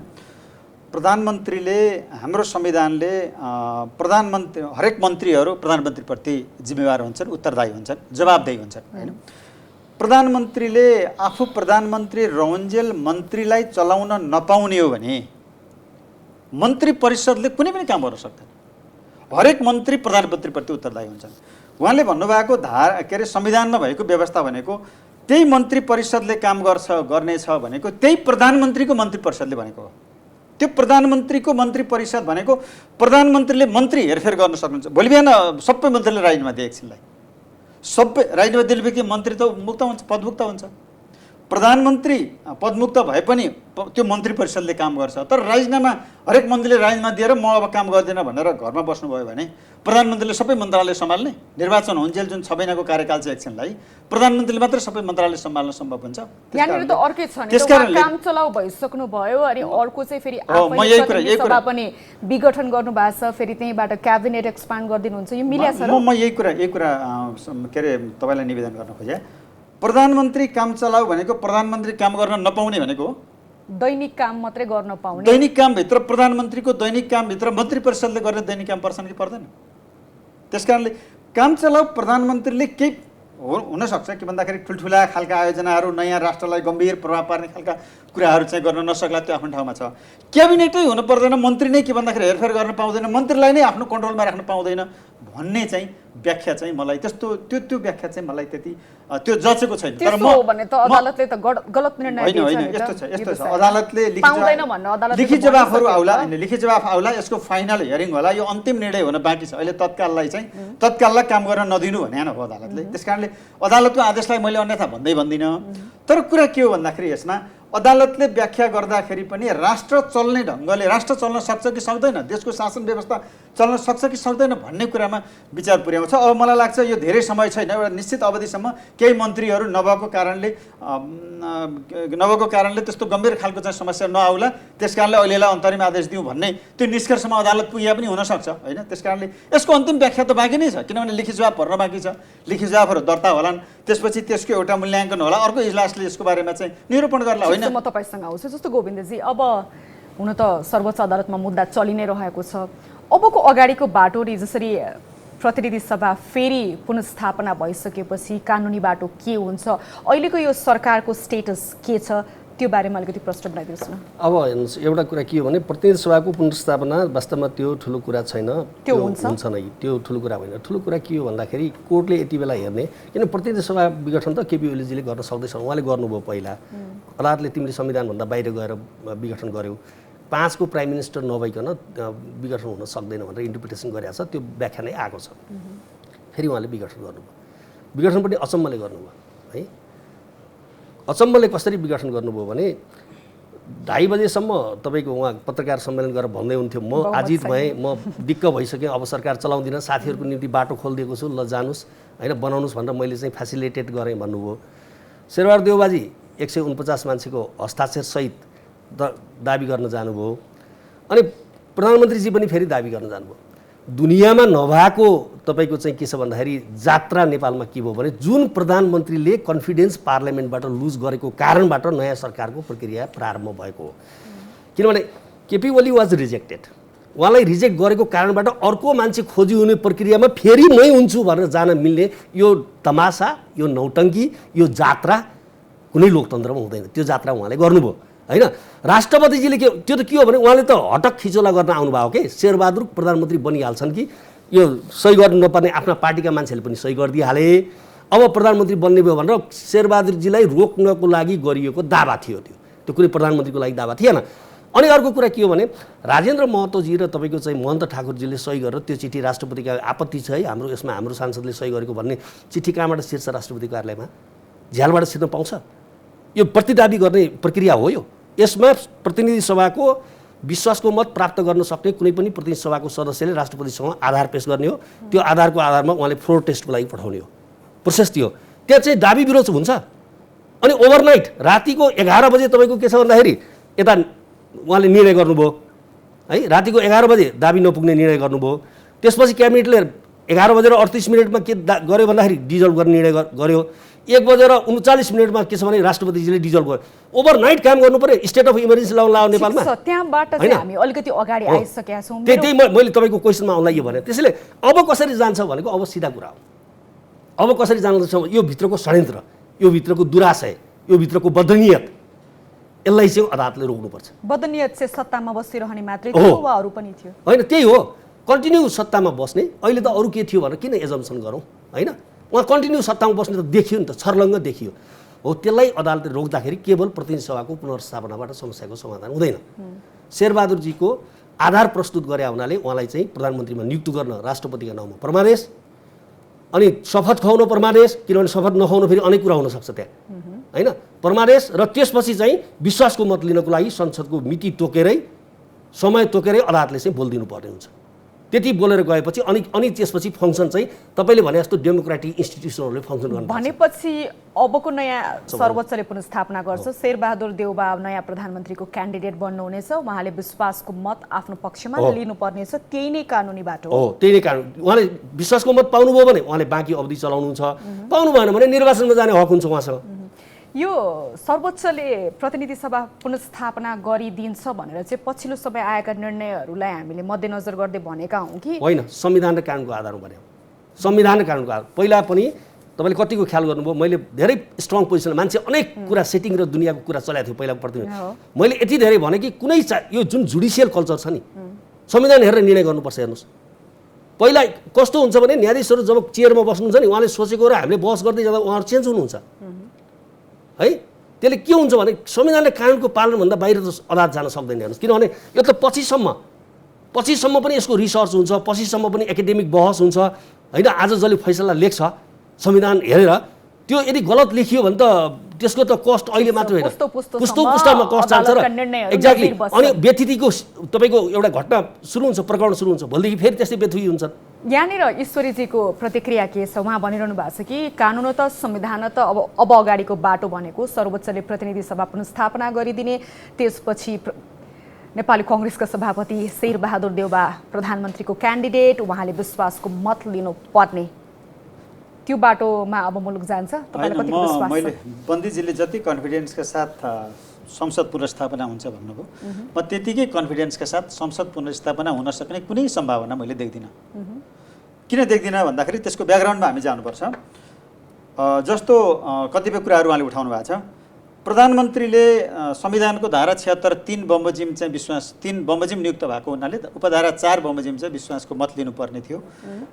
प्रधानमन्त्रीले हाम्रो संविधानले हरेक मन्त्रीहरू प्रधानमन्त्रीप्रति जिम्मेवार हुन्छन्, उत्तरदायी हुन्छन्, जवाबदेही हुन्छन् होइन। प्रधानमन्त्रीले आफू प्रधानमन्त्री रहन्जेल मन्त्रीलाई चलाउन नपाउने हो भने मन्त्री परिषदले कुनै पनि काम गर्न सक्दैन। हरेक मन्त्री प्रधानमन्त्रीप्रति उत्तरदायी हुन्छन्। उहाँले भन्नुभएको संविधानमा भएको व्यवस्था भनेको त्यही मन्त्री परिषदले काम गर्नेछ भनेको त्यही प्रधानमन्त्रीको मन्त्री परिषदले भनेको हो। त्यो प्रधानमन्त्रीको मन्त्री परिषद भनेको प्रधानमन्त्रीले मन्त्री हेरफेर गर्न सक्नुहुन्छ। भोलि बिहान सबै मन्त्रीले राजीनामा दिए एकछिनलाई, सबै राजीनामा दिने व्यक्ति मन्त्री त मुक्त हुन्छ, पदमुक्त हुन्छ। प्रधानमन्त्री पदमुक्त भए पनि त्यो मन्त्री परिषदले काम गर्छ। तर राजीनामा हरेक मन्त्रीले राजीनामा दिएर म अब काम गर्दिनँ भनेर घरमा बस्नुभयो भने प्रधानमन्त्रीले सबै मन्त्रालय सम्हाल्ने, निर्वाचन हुन्जेल जुन 6 महिनाको कार्यकाल छ एकछिनलाई प्रधानमन्त्रीले मात्र सबै मन्त्रालय सम्हाल्न सम्भव हुन्छ। यहाँनिर त अर्कै छ नि, काम चलाउ भइसक्नु भयो अनि अर्को चाहिँ फेरि आफैले सभा पनि विघटन गर्नु भएको छ, फेरि त्यहीबाट क्याबिनेट एक्सपान्ड गरिदिनुहुन्छ। यो मिल्या छ र म यही कुरा के अरे तपाईँलाई निवेदन गर्न खोजे। प्रधानमन्त्री काम चलाउ भनेको प्रधानमन्त्री काम गर्न नपाउने भनेको हो। दैनिक काम मात्रै गर्न पाउने, दैनिक कामभित्र प्रधानमन्त्रीको दैनिक कामभित्र मन्त्री परिषदले गर्ने दैनिक काम पर्छन् कि पर्दैन? त्यसकारणले काम चलाउ प्रधानमन्त्रीले केही हुनसक्छ के भन्दाखेरि ठुल्ठुला खालका आयोजनाहरू, नयाँ राष्ट्रलाई गम्भीर प्रभाव पार्ने खालका कुराहरू चाहिँ गर्न नसक्ला, त्यो आफ्नो ठाउँमा छ। क्याबिनेटै हुनु पर्दैन, मन्त्री नै के भन्दाखेरि हेरफेर गर्न पाउँदैन, मन्त्रीलाई नै आफ्नो कन्ट्रोलमा राख्न पाउँदैन भन्ने चाहिँ व्याख्या चाहिँ मलाई त्यो व्याख्या चाहिँ मलाई त्यति त्यो जचेको छैन। तर भने त अदालतले त गलत निर्णय दिन्छ। होइन, यस्तो छ अदालतले लिखित जवाफहरू आउला, लिखित जवाफ आउला, यसको फाइनल हियरिङ होला, यो अन्तिम निर्णय हुन बाँकी छ। अहिले तत्काललाई काम गर्न नदिनु भने हो अदालतले। त्यसकारणले अदालतको आदेशलाई मैले अन्यथा भन्दिनँ। तर कुरा के हो भन्दाखेरि यसमा अदालतले व्याख्या गर्दाखेरि पनि राष्ट्र चल्ने ढङ्गले राष्ट्र चल्न सक्छ कि सक्दैन, देशको शासन व्यवस्था चल्न सक्छ कि सक्दैन भन्ने कुरामा विचार पुर्याउँछ। अब मलाई लाग्छ यो धेरै समय छैन, एउटा निश्चित अवधिसम्म केही मन्त्रीहरू नभएको कारणले त्यस्तो गम्भीर खालको चाहिँ समस्या नआउला, त्यसकारणले अहिलेलाई अन्तरिम आदेश दिउँ भन्ने त्यो निष्कर्षमा अदालत पुगे पनि हुनसक्छ होइन। त्यसकारणले यसको अन्तिम व्याख्या त बाँकी नै छ, किनभने लिखित जवाफ भर्न बाँकी छ, लिखित जवाफहरू दर्ता होलान्, त्यसपछि त्यसको एउटा मूल्याङ्कन होला, अर्को इजलासले यसको बारेमा चाहिँ निरूपण गर्ला, होइन? म तपाईँसँग आउँछु। जस्तो गोविन्दजी, अब हुन त सर्वोच्च अदालतमा मुद्दा चलि नै रहेको छ, अबको अगाडिको बाटो जसरी प्रतिनिधि सभा फेरि पुनर्स्थापना भइसकेपछि कानुनी बाटो के हुन्छ, अहिलेको यो सरकारको स्टेटस के छ, त्यो बारेमा अलिकति प्रश्न बनाइदिनुहोस् न। अब हेर्नुहोस्, एउटा कुरा के हो भने प्रतिनिधि सभाको पुनर्स्थापना वास्तवमा त्यो ठुलो कुरा छैन, त्यो हुन्छ नै, त्यो ठुलो कुरा होइन। ठुलो कुरा के हो भन्दाखेरि कोर्टले यति बेला हेर्ने, किन प्रतिनिधि सभा विघटन त केपी ओलीजीले गर्न सक्दैछ, उहाँले गर्नुभयो पहिला। अदालतले तिमीले संविधानभन्दा बाहिर गएर विघटन गर्यौ, 5 को प्राइम मिनिस्टर नभइकन विघटन हुन सक्दैन भनेर इन्टरप्रिटेसन गरेको छ, त्यो व्याख्या नै आएको छ। फेरि उहाँले विघटन गर्नुभयो, विघटन पनि अचम्मले गर्नुभयो है। अचम्मले कसरी विघटन गर्नुभयो भने 2:30 बजेसम्म तपाईँको उहाँ पत्रकार सम्मेलन गरेर भन्दै हुन्थ्यो, म आजित भएँ, म दिक्क भइसकेँ, अब सरकार चलाउँदिनँ, साथीहरूको निम्ति बाटो खोलिदिएको छु, ल जानुहोस् होइन, बनाउनुहोस् भनेर मैले चाहिँ फेसिलिटेट गरेँ भन्नुभयो। शेरबहादुर देउबाजी 149 मान्छेको हस्ताक्षरसहित दाबी गर्न जानुभयो। अनि प्रधानमन्त्रीजी पनि फेरि दाबी गर्न जानुभयो। दुनियाँमा नभएको तपाईँको चाहिँ के छ भन्दाखेरि जात्रा नेपालमा के भयो भने जुन प्रधानमन्त्रीले कन्फिडेन्स पार्लियामेन्टबाट लुज गरेको कारणबाट नयाँ सरकारको प्रक्रिया प्रारम्भ भएको हो। किनभने केपी ओली वाज रिजेक्टेड, उहाँलाई रिजेक्ट गरेको कारणबाट अर्को मान्छे खोजी हुने प्रक्रियामा फेरि मै हुन्छु भनेर जान मिल्ने यो तमासा, यो नौटङ्की, यो जात्रा कुनै लोकतन्त्रमा हुँदैन। त्यो जात्रा उहाँले गर्नुभयो होइन। राष्ट्रपतिजीले के त्यो त के हो भने उहाँले त हटक खिचोला गर्न आउनुभयो के शेरबहादुर प्रधानमन्त्री बनिहाल्छन् कि यो सही गर्नु नपर्ने आफ्ना पार्टीका मान्छेले पनि सही गरिदिइहाले, अब प्रधानमन्त्री बन्ने भयो भनेर शेरबहादुरजीलाई रोक्नको लागि गरिएको दावा थियो। त्यो कुनै प्रधानमन्त्रीको लागि दावा थिएन। अनि अर्को कुरा के हो भने राजेन्द्र महतोजी र तपाईँको चाहिँ महन्त ठाकुरजीले सही गरेर त्यो चिठी राष्ट्रपतिका आपत्ति छ है हाम्रो यसमा, हाम्रो सांसदले सही गरेको भन्ने चिठी कहाँबाट छिर्छ राष्ट्रपति कार्यालयमा? झ्यालबाट छिर्न पाउँछ? यो प्रतिदाबी गर्ने प्रक्रिया हो यो। यसमा प्रतिनिधि सभाको विश्वासको मत प्राप्त गर्न सक्ने कुनै पनि प्रतिनिधि सभाको सदस्यले राष्ट्रपतिसँग आधार पेश गर्ने हो, त्यो आधारको आधारमा उहाँले फ्लोर टेस्टको लागि पठाउने हो, प्रोसेस थियो। त्यहाँ चाहिँ दाबी विरोध हुन्छ। अनि ओभरनाइट रातिको 11 बजे तपाईँको के छ भन्दाखेरि यता उहाँले निर्णय गर्नुभयो है, रातिको 11 बजे दाबी नपुग्ने निर्णय गर्नुभयो। त्यसपछि क्याबिनेटले 11 बजेर 38 मिनटमा के गर्यो भन्दाखेरि डिजल्भ गर्ने निर्णय गर्यो। 1 बजेर 39 मिनटमा के छ भने राष्ट्रपतिजीले डिजल्भ गर्यो। ओभरनाइट काम गर्नु पर्यो, स्टेट अफ इमर्जेन्सी लगाउनु नेपालमा। त्यहाँबाट चाहिँ हामी अलिकति अगाडि आइसकेका छौँ। त्यही मैले तपाईँको क्वेसनमा आउँदा यो भने त्यसैले अब कसरी जान्छ भनेको अब सिधा कुरा हो। अब कसरी जान्छ यो भित्रको षड्यन्त्र, यो भित्रको दुराशय, यो भित्रको बदनियत, यसलाई चाहिँ अदालतले रोक्नुपर्छ। बदनियत चाहिँ सत्तामा बसिरहने मात्रै थियो वा अरू पनि थियो? होइन, त्यही हो, कन्टिन्यू सत्तामा बस्ने। अहिले त अरू के थियो भनेर किन एजम्सन गरौँ होइन? उहाँ कन्टिन्यू सत्तामा बस्ने त देखियो नि त, छर्लङ्ग देखियो हो। त्यसलाई अदालतले रोक्दाखेरि केवल प्रतिनिधि सभाको पुनर्स्थापनाबाट समस्याको समाधान हुँदैन। शेरबहादुरजीको आधार प्रस्तुत गरे हुनाले उहाँलाई चाहिँ प्रधानमन्त्रीमा नियुक्त गर्न राष्ट्रपतिका नाउँमा परमादेश, अनि शपथ खुवाउन परमादेश, किनभने शपथ नखुवाउनु फेरि अनेक कुरा हुनसक्छ त्यहाँ होइन, परमादेश। र त्यसपछि चाहिँ विश्वासको मत लिनको लागि संसदको मिति तोकेरै, समय तोकेरै अदालतले चाहिँ बोलिदिनु पर्ने हुन्छ। त्यति बोलेर गएपछि अनि त्यसपछि फङ्सन चाहिँ तपाईँले भने जस्तो डेमोक्रेटिक इन्स्टिट्युसनहरूले फङ्सन गर्नु भनेपछि अबको नयाँ सर्वोच्चले पुनर्स्थापना गर्छ, शेरबहादुर देउबा नयाँ प्रधानमन्त्रीको क्यान्डिडेट बन्नुहुनेछ, उहाँले विश्वासको मत आफ्नो पक्षमा लिनुपर्नेछ, त्यही नै कानुनी बाटो हो। त्यही नै कानुन, उहाँले विश्वासको मत पाउनुभयो भने उहाँले बाँकी अवधि चलाउनुहुन्छ, पाउनु भएन भने निर्वाचनमा जाने हक हुन्छ उहाँसँग। यो सर्वोच्चले प्रतिनिधि सभा पुनर्स्थापना गरिदिन्छ भनेर चाहिँ पछिल्लो समय आएका निर्णयहरूलाई हामीले मध्यनजर गर्दै भनेका हौँ कि होइन? संविधान र कानुनको आधारमा भन्यो, संविधान र कानुनको आधार। पहिला पनि तपाईँले कतिको ख्याल गर्नुभयो, मैले धेरै स्ट्रङ पोजिसन, मान्छे अनेक कुरा सेटिङ र दुनियाँको कुरा चलाएको थियो पहिलाको प्रतिनिधि। मैले यति धेरै भने कि कुनै यो जुन जुडिसियल कल्चर छ नि, संविधान हेरेर निर्णय गर्नुपर्छ। हेर्नुहोस्, पहिला कस्तो हुन्छ भने न्यायाधीशहरू जब चेयरमा बस्नुहुन्छ नि, उहाँले सोचेको र हामीले बहस गर्दै जाँदा उहाँहरू चेन्ज हुनुहुन्छ है। त्यसले के हुन्छ भने संविधानले कानुनको पालनभन्दा बाहिर त अदालत जान सक्दैन। हेर्नुहोस्, किनभने यो त पछिसम्म पनि यसको रिसर्च हुन्छ, पछिसम्म पनि एकाडेमिक बहस हुन्छ होइन। आज जसले फैसला लेख्छ संविधान हेरेर, त्यो यदि गलत लेखियो भने त त्यसको त कस्ट अहिले मात्र होइन, पुस्तौँ कस्ट जान्छ र एक्ज्याक्टली। अनि व्यतिथिको तपाईँको एउटा घटना सुरु हुन्छ, प्रकरण सुरु हुन्छ, भोलिदेखि फेरि त्यस्तै व्यतिथि हुन्छ। यहाँनिर ईश्वरीजीको प्रतिक्रिया के छ? उहाँ भनिरहनु भएको छ कि कानुन त संविधान त अब अगाडिको बाटो भनेको सर्वोच्चले प्रतिनिधि सभा पुनर्स्थापना गरिदिने, त्यसपछि नेपाली कङ्ग्रेसका सभापति शेरबहादुर देउबा प्रधानमन्त्रीको क्यान्डिडेट, उहाँले विश्वासको मत लिनुपर्ने, त्यो बाटोमा अब मुलुक जान्छ तपाईलाई कति विश्वास छ? मैले बन्दीजीले जति कन्फिडेन्सका साथ संसद पुनर्स्थापना हुन्छ भन्नुभयो, म त्यतिकै कन्फिडेन्सका साथ संसद पुनर्स्थापना हुन सक्ने कुनै सम्भावना मैले देख्दिनँ। किन देख्दिनँ भन्दाखेरि त्यसको ब्याकग्राउन्डमा हामी जानुपर्छ। जस्तो कतिपय कुराहरू उहाँले उठाउनु भएको छ। प्रधानमन्त्रीले संविधानको धारा 76 3 बमोजिम चाहिँ विश्वास 3 बमोजिम नियुक्त भएको हुनाले उपधारा 4 बमोजिम चाहिँ विश्वासको मत लिनुपर्ने थियो।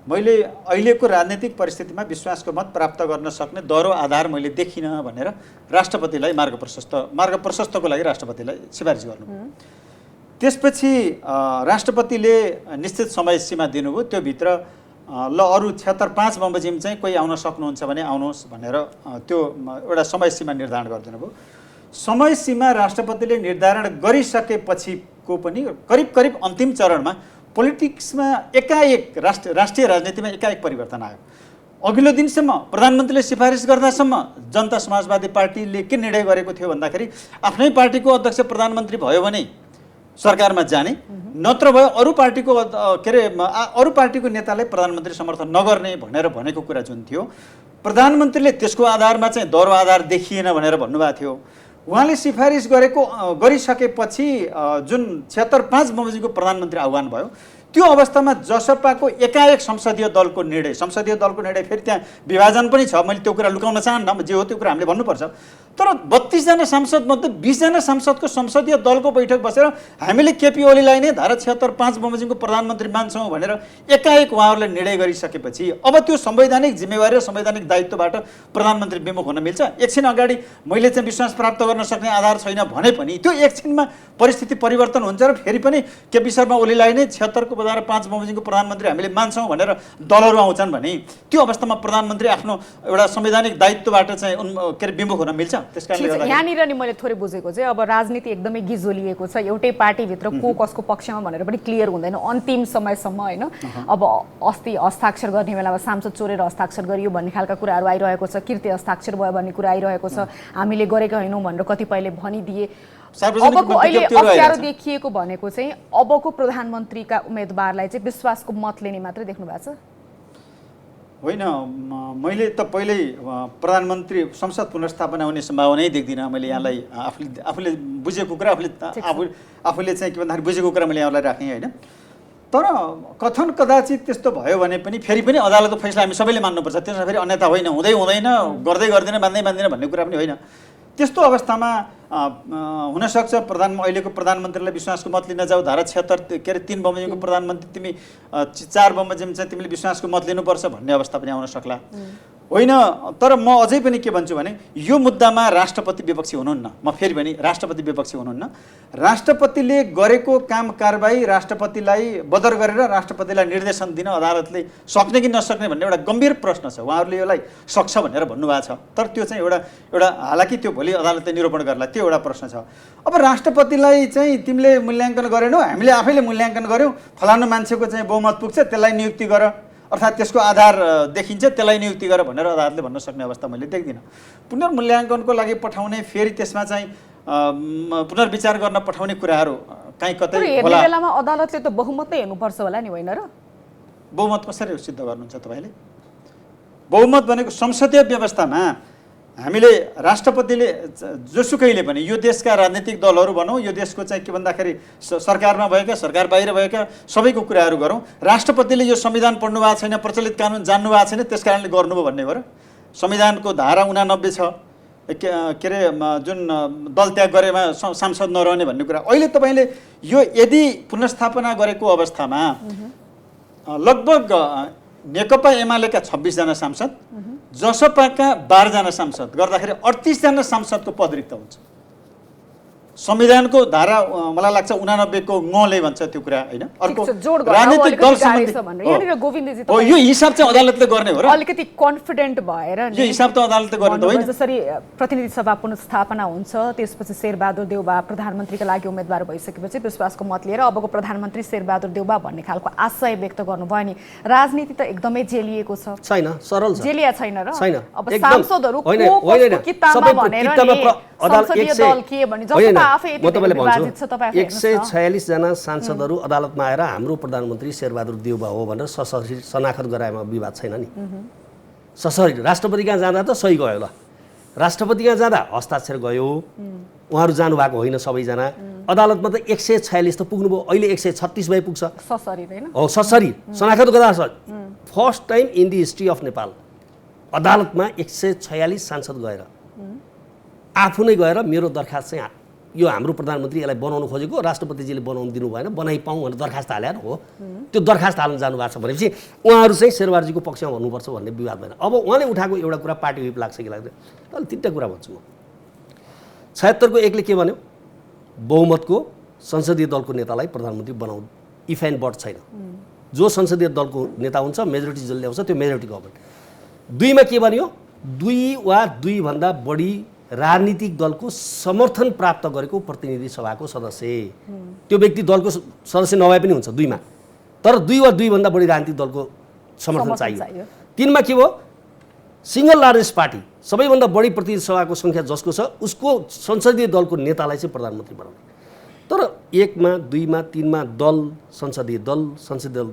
मैले अहिलेको राजनीतिक परिस्थितिमा विश्वासको मत प्राप्त गर्न सक्ने दह्रो आधार मैले देखिनँ भनेर राष्ट्रपतिलाई मार्ग प्रशस्तको लागि राष्ट्रपतिलाई सिफारिस गर्नु। त्यसपछि राष्ट्रपतिले निश्चित समय सीमा दिनुभयो, त्यो भित्र ल अरू 76 बमोजिम चाहिँ कोही आउन सक्नुहुन्छ भने आउनुहोस् भनेर त्यो एउटा समय सीमा निर्धारण गरिदिनु भयो। समय सीमा राष्ट्रपतिले निर्धारण गरिसकेपछिको पनि करिब करिब अन्तिम चरणमा पोलिटिक्समा एकाएक राष्ट्रिय राजनीतिमा एकाएक परिवर्तन आयो। अघिल्लो दिनसम्म प्रधानमन्त्रीले सिफारिस गर्दासम्म जनता समाजवादी पार्टीले के निर्णय गरेको थियो भन्दाखेरि आफ्नै पार्टीको अध्यक्ष प्रधानमन्त्री भयो भने सरकारमा जाने, नत्र भए अरू पार्टीको अरू पार्टीको नेतालाई प्रधानमन्त्री समर्थन नगर्ने भनेर भनेको कुरा जुन थियो, प्रधानमन्त्रीले त्यसको आधारमा चाहिँ दह्रो आधार देखिएन भनेर भन्नुभएको थियो। उहाँले सिफारिस गरिसकेपछि जुन 76 बमोजिमको प्रधानमन्त्री आह्वान भयो, त्यो अवस्थामा जसपाको एकाएक संसदीय दलको निर्णय फेरि त्यहाँ विभाजन पनि छ, मैले त्यो कुरा लुकाउन चाहन्न, जे हो त्यो कुरा हामीले भन्नुपर्छ। तर 32 जना सांसद मध्ये 20 जना सांसदको संसदीय दलको बैठक बसेर हामीले केपी ओलीलाई नै धारा 76 5 बमोजिमको प्रधानमन्त्री मान्छौँ भनेर एकाएक उहाँहरूले निर्णय गरिसकेपछि अब त्यो संवैधानिक जिम्मेवारी र संवैधानिक दायित्वबाट प्रधानमन्त्री विमुख हुन मिल्छ? एकछिन अगाडि मैले चाहिँ विश्वास प्राप्त गर्न सक्ने आधार छैन भने पनि त्यो एकछिनमा परिस्थिति परिवर्तन हुन्छ र फेरि पनि केपी शर्मा ओलीलाई नै 76 को धारा 5 बमोजिमको प्रधानमन्त्री हामीले मान्छौँ भनेर दलहरू आउँछन् भने त्यो अवस्थामा प्रधानमन्त्री आफ्नो एउटा संवैधानिक दायित्वबाट चाहिँ विमुख हुन मिल्छ? यहाँनिर नि मैले थोरै बुझेको चाहिँ अब राजनीति एकदमै गिजोलिएको छ, एउटै पार्टीभित्र को कसको पक्षमा भनेर पनि क्लियर हुँदैन अन्तिम समयसम्म, होइन? अब अस्ति हस्ताक्षर गर्ने बेलामा सांसद चोरेर हस्ताक्षर गरियो भन्ने खालका कुराहरू आइरहेको छ, कृत्य हस्ताक्षर भयो भन्ने कुरा आइरहेको छ, हामीले गरेका होइनौँ भनेर कतिपयले भनिदिए। अबको अहिले अप्ठ्यारो देखिएको भनेको चाहिँ अबको प्रधानमन्त्रीका उम्मेदवारलाई चाहिँ विश्वासको मत लिने मात्रै देख्नु भएको छ? होइन, मैले त पहिल्यै प्रधानमन्त्री संसद पुनर्स्थापना हुने सम्भावनै देख्दिनँ। मैले यहाँलाई आफूले बुझेको कुरा आफूले चाहिँ के भन्दाखेरि बुझेको कुरा मैले यहाँलाई राखेँ, होइन? तर कथन कदाचित त्यस्तो भयो भने पनि फेरि पनि अदालतको फैसला हामी सबैले मान्नुपर्छ, त्यसमा फेरि अन्यथा होइन, हुँदैन, गर्दै गर्दैन, मान्दैन भन्ने कुरा पनि होइन। त्यस्तो अवस्थामा हुनसक्छ अहिलेको प्रधानमन्त्रीलाई विश्वासको मत लिन जाऊ, धारा 76 3 बमोजिमको प्रधानमन्त्री तिमी 4 बमोजिम चाहिँ तिमीले विश्वासको मत लिनुपर्छ भन्ने अवस्था पनि आउन सक्ला, होइन? तर म अझै पनि के भन्छु भने यो मुद्दामा राष्ट्रपति विपक्षी हुनुहुन्न। म फेरि पनि राष्ट्रपति विपक्षी हुनुहुन्न। राष्ट्रपतिले गरेको काम कारबाही राष्ट्रपतिलाई बदर गरेर राष्ट्रपतिलाई निर्देशन दिन अदालतले सक्ने कि नसक्ने भन्ने एउटा गम्भीर प्रश्न छ। उहाँहरूले यसलाई सक्छ भनेर भन्नुभएको छ, तर त्यो चाहिँ एउटा हालाकि त्यो भोलि अदालतले निरूपण गर्ला, त्यो एउटा प्रश्न छ। अब राष्ट्रपतिलाई चाहिँ तिमीले मूल्याङ्कन गरेनौ, हामीले आफैले मूल्याङ्कन गर्यौँ, फलानु मान्छेको चाहिँ बहुमत पुग्छ, त्यसलाई नियुक्ति गर, अर्थात् त्यसको आधार देखिन्छ, त्यसलाई नियुक्ति गर भनेर अदालतले भन्न सक्ने अवस्था मैले देख्दिनँ। पुनर्मूल्याङ्कनको लागि पठाउने, फेरि त्यसमा चाहिँ पुनर्विचार गर्न पठाउने कुराहरू कहीँ कतै होला। बेलामा अदालतले त बहुमत नै हेर्नुपर्छ होला नि, होइन र? बहुमत कसरी सिद्ध गर्नुहुन्छ तपाईँले? बहुमत भनेको संसदीय व्यवस्थामा हामीले राष्ट्रपतिले जोसुकैले पनि यो देशका राजनीतिक दलहरू भनौँ, यो देशको चाहिँ के भन्दाखेरि सरकारमा भएका, सरकार बाहिर भएका सबैको कुराहरू गरौँ, राष्ट्रपतिले यो संविधान पढ्नु भएको छैन, प्रचलित कानुन जान्नु भएको छैन, त्यस कारणले गर्नुभयो भन्ने हो र? संविधानको धारा 89 छ, के अरे जुन दल त्याग गरेमा सांसद नरहने भन्ने कुरा। अहिले तपाईँले यो यदि पुनर्स्थापना गरेको अवस्थामा लगभग नेकपा एमालेका 26 जना सांसद, जसपाका 12 जना सांसद गर्दाखेरि 38 जना सांसदको पद रिक्त हुन्छ। संविधानको धारा मलाई लाग्छ 89 को ङले भन्छ त्यो कुरा, होइन? अर्को राजनीतिक दल सम्बन्धी हो, यो हिसाब चाहिँ अदालतले गर्ने हो र? अलिकति कन्फिडेन्ट भएर यो हिसाब त अदालतले गर्ने त होइन। जसरी प्रतिनिधि सभा पुनर्स्थापना हुन्छ, त्यसपछि शेरबहादुर देउबा प्रधानमन्त्रीका लागि उम्मेदवार भइसकेपछि विश्वासको मत लिएर अबको प्रधानमन्त्री शेरबहादुर देउबा भन्ने खालको आशय व्यक्त गर्नुभयो नि, राजनीति त एकदमै जेलिएको छ, छैन? सरल छ, जेलिया छैन र? छैन। अब सांसदहरू को किताबमा भनेर संसदीय दल के भन्ने जस्तो म तपाईँले भन्छु 146 जना सांसदहरू अदालतमा आएर हाम्रो प्रधानमन्त्री शेरबहादुर देउबा हो भनेर सशरीर शनाखत गराएमा विवाद छैन नि? ससरी राष्ट्रपति कहाँ जाँदा त सही गयो ल, राष्ट्रपति कहाँ जाँदा हस्ताक्षर गयो, उहाँहरू जानुभएको होइन सबैजना। अदालतमा त 146 त पुग्नुभयो, अहिले 136 भए पुग्छ ससरी होइन हो ससरी शनाखत गर्दा first time in the history of Nepal अदालतमा 146 सांसद गएर आफू नै गएर मेरो दरखास्त चाहिँ यो हाम्रो प्रधानमन्त्री यसलाई बनाउनु खोजेको, राष्ट्रपतिजीले बनाउनु दिनु भएन, बनाइ पाऊँ भनेर दरखास्त हालेर हो, त्यो दरखास्त हाल्न जानुभएको छ भनेपछि उहाँहरू चाहिँ शेरबारजीको पक्षमा भन्नुपर्छ भन्ने विवाद भएन। अब उहाँले उठाएको एउटा कुरा पार्टी विप लाग्छ कि लाग्दैन, अहिले 3टा कुरा भन्छु म। 76 को एकले के भन्यो, बहुमतको संसदीय दलको नेतालाई प्रधानमन्त्री बनाउनु इफ एन्ड बट छैन, जो संसदीय दलको नेता हुन्छ मेजोरिटी जसले ल्याउँछ त्यो मेजोरिटी गभर्मेन्ट। 2 मा के भन्यो, 2 वा 2 भन्दा बढी राजनीतिक दलको समर्थन प्राप्त गरेको प्रतिनिधि सभाको सदस्य, त्यो व्यक्ति दलको सदस्य नभए पनि हुन्छ 2 मा, तर 2 वा 2 भन्दा बढी राजनीतिक दलको समर्थन चाहियो। 3 मा के भयो, सिंगल लार्जेस्ट पार्टी सबैभन्दा बढी प्रतिनिधि सभाको सङ्ख्या जसको छ उसको संसदीय दलको नेतालाई चाहिँ प्रधानमन्त्री बनाउने। तर 1 मा 2 मा 3 मा दल संसदीय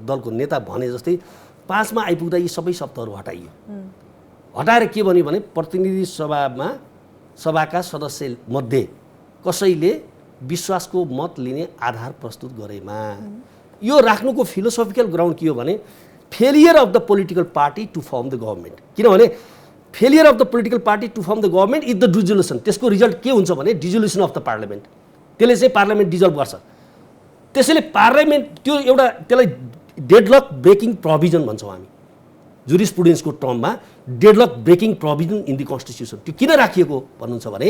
दलको नेता भने जस्तै 5 मा आइपुग्दा यी सबै शब्दहरू हटाइयो। हटाएर के भन्यो भने प्रतिनिधि सभाका सदस्य मध्ये कसैले विश्वासको मत लिने आधार प्रस्तुत गरेमा, यो राख्नुको फिलोसोफिकल ग्राउन्ड के हो भने failure of the political party to form the government. किनभने failure of the political party to form the government is the dissolution, त्यसको रिजल्ट के हुन्छ भने डिजोल्युसन अफ द पार्लियामेन्ट, त्यसले चाहिँ पार्लियामेन्ट डिजल्भ गर्छ। त्यसैले पार्लियामेन्ट त्यो एउटा त्यसलाई डेडलक ब्रेकिङ प्रोभिजन भन्छौँ हामी जुरिस्प्रुडेन्सको टर्ममा, deadlock breaking provision in the constitution. त्यो किन राखिएको भन्नुहुन्छ भने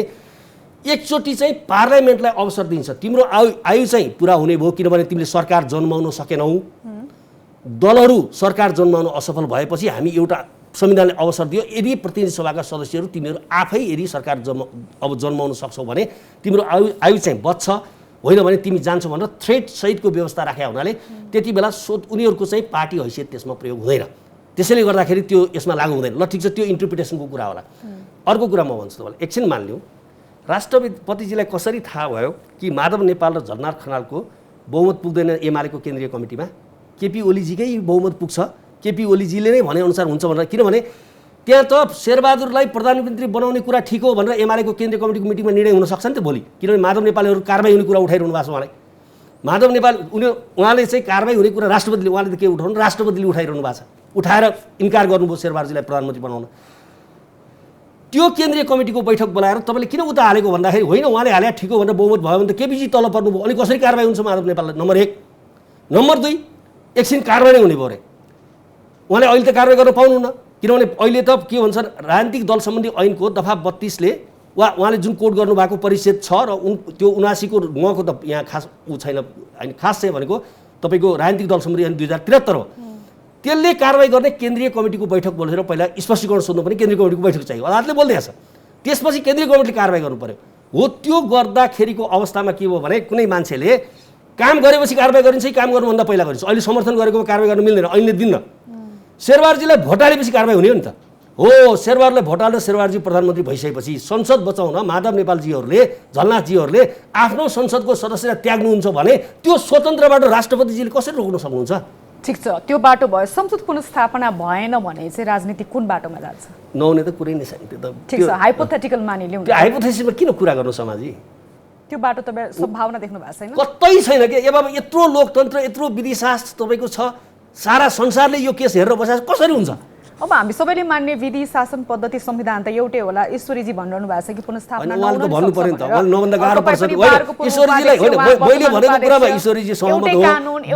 एकचोटि चाहिँ पार्लियामेन्टलाई अवसर दिन्छ, तिम्रो आयु चाहिँ पुरा हुने भयो, किनभने तिमीले सरकार जन्माउन सकेनौ, दलहरू सरकार जन्माउन असफल भएपछि हामी एउटा संविधानले अवसर दियो, यदि प्रतिनिधि सभाका सदस्यहरू तिमीहरू आफै यदि सरकार जन्माउन सक्छौ भने तिम्रो आयु चाहिँ बच्छ, होइन भने तिमी जान्छौ भनेर थ्रेट सहितको व्यवस्था राखेका हुनाले त्यति बेला उनीहरूको चाहिँ पार्टी हैसियत त्यसमा प्रयोग हुँदैन। त्यसैले गर्दाखेरि त्यो यसमा लागू हुँदैन। ल ठिक छ, त्यो इन्टरप्रिटेसनको कुरा होला। अर्को कुरा म भन्छु तपाईँलाई, एकछिन मानिलिउँ राष्ट्रपतिजीलाई कसरी थाहा भयो कि माधव नेपाल र झलनाथ खनालको बहुमत पुग्दैन एमालेको केन्द्रीय कमिटीमा, केपी ओलीजीकै बहुमत पुग्छ, केपी ओलीजीले नै भनेअनुसार हुन्छ भनेर। किनभने त्यहाँ त शेरबहादुरलाई प्रधानमन्त्री बनाउने कुरा ठिक हो भनेर एमालेको केन्द्रीय कमिटीको मिटिङमा निर्णय हुन सक्छ नि त भोलि, किनभने माधव नेपालीहरू कारबाही हुने कुरा उठाइरहनु भएको छ। उहाँलाई माधव नेपाल उहाँले चाहिँ कारबाही हुने कुरा राष्ट्रपतिले, उहाँले त के उठाउनु, राष्ट्रपतिले उठाइरहनु भएको छ, उठाएर इन्कार गर्नुभयो शेरबहादुरजीलाई प्रधानमन्त्री बनाउन। त्यो केन्द्रीय कमिटीको बैठक बोलाएर तपाईँले किन उता हालेको भन्दाखेरि होइन उहाँले हाले ठिक हो भनेर बहुमत भयो भने त केपीजी तल पर्नुभयो, अनि कसरी कारबाही हुन्छ माधव नेपाललाई, नम्बर 1। नम्बर 2, एकछिन कारबाही हुने भयो अरे, उहाँले अहिले त कारबाही गर्न पाउनुहुन्न, किनभने अहिले त के भन्छ राजनीतिक दल सम्बन्धी ऐनको दफा 32ले वा उहाँले जुन कोड गर्नुभएको परिच्छेद 6 र त्यो 79 को 9 को त यहाँ खास छैन, होइन खास चाहिँ भनेको तपाईँको राजनीतिक दल सम्बन्धी ऐन 2073 हो, त्यसले कारबाही गर्ने केन्द्रीय कमिटीको बैठक बोलेर पहिला स्पष्टीकरण सोध्नु पनि केन्द्रीय कमिटीको बैठक चाहियो, अदालतले बोल्दैछ, त्यसपछि केन्द्रीय कमिटीले कारबाही गर्नु पर्यो। हो त्यो गर्दाखेरिको अवस्थामा के भयो भने कुनै मान्छेले काम गरेपछि कारबाही गरिन्छ, काम गर्नुभन्दा पहिला गरिन्छ, अहिले समर्थन गरेकोमा कारबाही गर्न मिल्दैन, ऐनले दिन्न। शेरबहादुरजीलाई भोटालेपछि कारबाही हुने हो नि त, हो शेरबहादुरलाई भोटाले शेरबहादुरजी प्रधानमन्त्री भइसकेपछि संसद बचाउन माधव नेपालजीहरूले झलनाथजीहरूले आफ्नो संसदको सदस्यता त्याग्नुहुन्छ भने त्यो स्वतन्त्रबाट राष्ट्रपतिजीले कसरी रोक्न सक्नुहुन्छ? ठिक छ, त्यो बाटो भयो, संसद पुनर्स्थापना भएन भने चाहिँ राजनीति कुन बाटोमा जान्छ? नहुने त कुरै नै छैन। त्यो त ठिक छ, हाइपोथेटिकल मानिलिउँ, त्यो हाइपोथेसिसमा किन कुरा गर्नु समाजी? त्यो बाटो तपाईँ सम्भावना देख्नु भएको छैन? कतै छैन के, अब यत्रो लोकतन्त्र यत्रो विधिशास्त्र तपाईँको छ, सारा संसारले यो केस हेरेर बसेको कसरी हुन्छ? अब हामी सबैले मान्ने विधि शासन पद्धति संविधान त एउटै होला। ईश्वरीजी भनिरहनु भएको छ कि पुनर्स्थापना उहाँले त भन्नु पर्यो नि त, उहाँले नभन्दा गाह्रो पर्छ। ईश्वरीजीलाई होइन, मैले भनेको कुरामा ईश्वरीजी सहमत हो,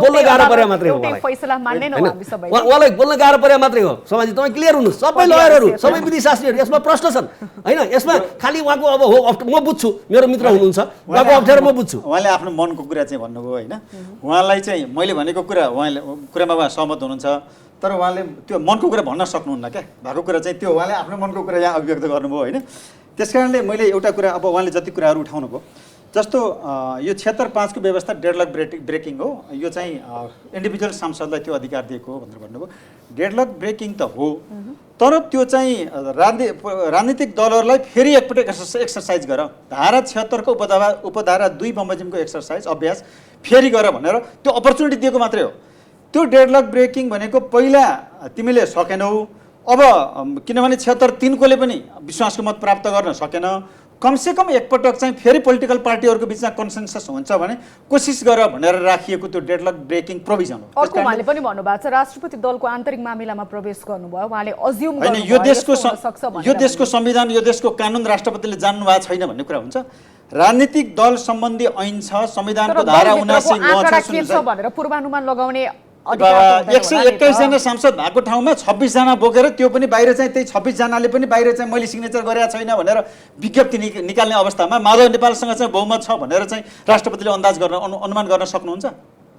बोल्न गाह्रो परे मात्रै हो, फैसला मान्ने नौ हामी सबै, उहाँलाई बोल्न गाह्रो परे मात्रै हो। समाजले तपाईँ क्लियर हुनु, सबै लयरहरू सबै विधिशास्त्रीहरू यसमा प्रश्न छन् होइन, यसमा खालि उहाँको अब हो म बुझ्छु, मेरो मित्र हुनुहुन्छ, उहाँको अप्ठ्यारो म बुझ्छु। उहाँले आफ्नो मनको कुरा चाहिँ भन्नुभयो होइन, उहाँलाई चाहिँ मैले भनेको कुरामा उहाँ सहमत हुनुहुन्छ, तर उहाँले त्यो मनको कुरा भन्न सक्नुहुन्न क्या, भएको कुरा चाहिँ त्यो उहाँले आफ्नो मनको कुरा यहाँ अभिव्यक्त गर्नुभयो होइन। त्यस कारणले मैले एउटा कुरा, अब उहाँले जति कुराहरू उठाउनु भयो, जस्तो यो 76(5) को व्यवस्था डेडलक ब्रेकिङ हो, यो चाहिँ इन्डिभिजुअल सांसदलाई त्यो अधिकार दिएको हो भनेर भन्नुभयो। डेडलक ब्रेकिङ त हो, तर त्यो चाहिँ राजनीतिक दलहरूलाई फेरि एकपटक एक्सर्साइज गर, धारा 76 को उपधारा 2 बमोजिमको एक्सर्साइज अभ्यास फेरि गर भनेर त्यो अपर्च्युनिटी दिएको मात्रै हो। त्यो डेडलक ब्रेकिङ भनेको पहिला तिमीले सकेनौ, अब किनभने 76-3 पनि विश्वासको मत प्राप्त गर्न सकेन, कमसेकम एकपटक चाहिँ फेरि पोलिटिकल पार्टीहरूको बिचमा कन्सेन्सस हुन्छ भने कोसिस गर भनेर राखिएको त्यो डेडलक ब्रेकिङ प्रोभिजन हो। अर्को उहाँले पनि भन्नुभएको छ राष्ट्रपति दलको आन्तरिक मामिलामा प्रवेश गर्नुभयो, उहाँले अज्युम गर्नुभयो यो देशको संविधान, यो देशको कानुन राष्ट्रपतिले जान्नु भएको छैन भन्ने कुरा हुन्छ। राजनीतिक दल सम्बन्धी ऐन छ, संविधानको धारा 79 भनेर पूर्वानुमान लगाउने 121 जना सांसद भएको ठाउँमा 26 जना बोकेर त्यो पनि बाहिर चाहिँ त्यही 26 जनाले पनि बाहिर चाहिँ मैले सिग्नेचर गरेका छैन भनेर विज्ञप्ति निकाल्ने अवस्थामा माधव नेपालसँग चाहिँ बहुमत छ भनेर चाहिँ राष्ट्रपतिले अन्दाज गर्न अनुमान गर्न सक्नुहुन्छ?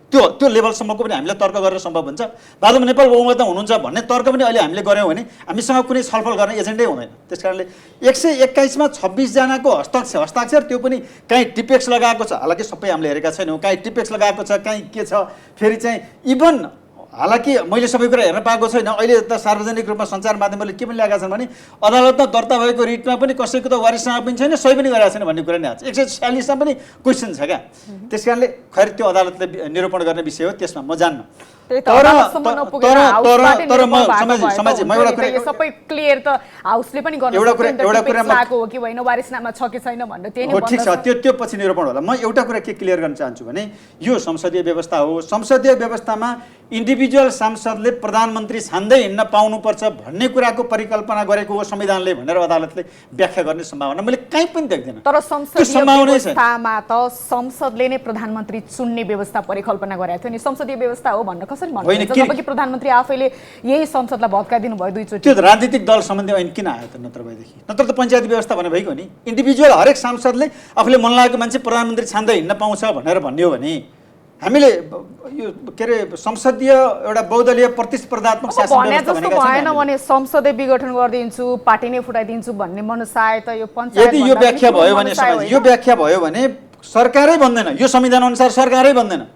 त्यो लेभलसम्मको पनि हामीले तर्क गरेर सम्भव हुन्छ? माधव नेपाल बहुमतमा हुनुहुन्छ भन्ने तर्क पनि अहिले हामीले गऱ्यौँ भने हामीसँग कुनै छलफल गर्ने एजेन्डै हुँदैन। त्यसकारणले 121 मा 26 जनाको हस्ताक्षर त्यो पनि कहीँ टिपेक्स लगाएको छ, हालाकि सबै हामीले हेरेका छैनौँ, कहीँ टिपेक्स लगाएको छ, कहीँ के छ, फेरि चाहिँ इभन हालाकि मैले सबै कुरा हेर्न पाएको छैन, अहिले त सार्वजनिक रूपमा सञ्चार माध्यमहरूले के पनि ल्याएका छन् भने अदालतमा दर्ता भएको रिटमा पनि कसैको त वारिससँग पनि छैन, सही पनि गरेका छैन भन्ने कुरा नै आएको छ। 146 मा पनि क्वेसन छ क्या। त्यसकारणले खैर त्यो अदालतले निरूपण गर्ने विषय हो, त्यसमा म जान्न। सबै क्लियर त हाउसले पनि गर्न सक्छ हो कि होइन, वारिसनामा छ कि छैन भनेर त्यही नै ठिक छ, त्यो पछि निरूपण होला। म एउटा कुरा के क्लियर गर्न चाहन्छु भने यो संसदीय व्यवस्था हो, संसदीय व्यवस्थामा इन्डिभिजुअल सांसदले प्रधानमन्त्री छान्दै हिँड्न पाउनुपर्छ भन्ने कुराको परिकल्पना गरेको हो संविधानले भनेर अदालतले व्याख्या गर्ने सम्भावना मैले कहीँ पनि देख्दिनँ। तर संसदीय व्यवस्थामा त संसदले नै प्रधानमन्त्री चुन्ने व्यवस्था परिकल्पना गरेको थियो नि, संसदीय व्यवस्था हो भन्न कसरी भन्नुहुन्छ जबकि प्रधानमन्त्री आफैले यही संसदलाई भत्काइदिनु भयो दुईचोटि? त्यो राजनीतिक दल सम्बन्धी ऐन किन आयो त? नत्र त पञ्चायती व्यवस्था भने भइगयो नि। इन्डिभिजुअल हरेक सांसदले आफूले मन लागेको मान्छे प्रधानमन्त्री छान्दै हिँड्न पाउँछ भनेर भन्ने हो भने हामीले यो के अरे संसदीय एउटा बहुदलीय प्रतिस्पर्धात्मक शासन व्यवस्था भनेको छैन भने संसदले विघटन गरिदिन्छु, पार्टी नै फुटाइदिन्छु भन्ने मनसाय त यो पञ्चायत यदि यो व्याख्या भयो भने यो व्याख्या भयो भने सरकारै बन्दैन, यो संविधान अनुसार सरकारै बन्दैन।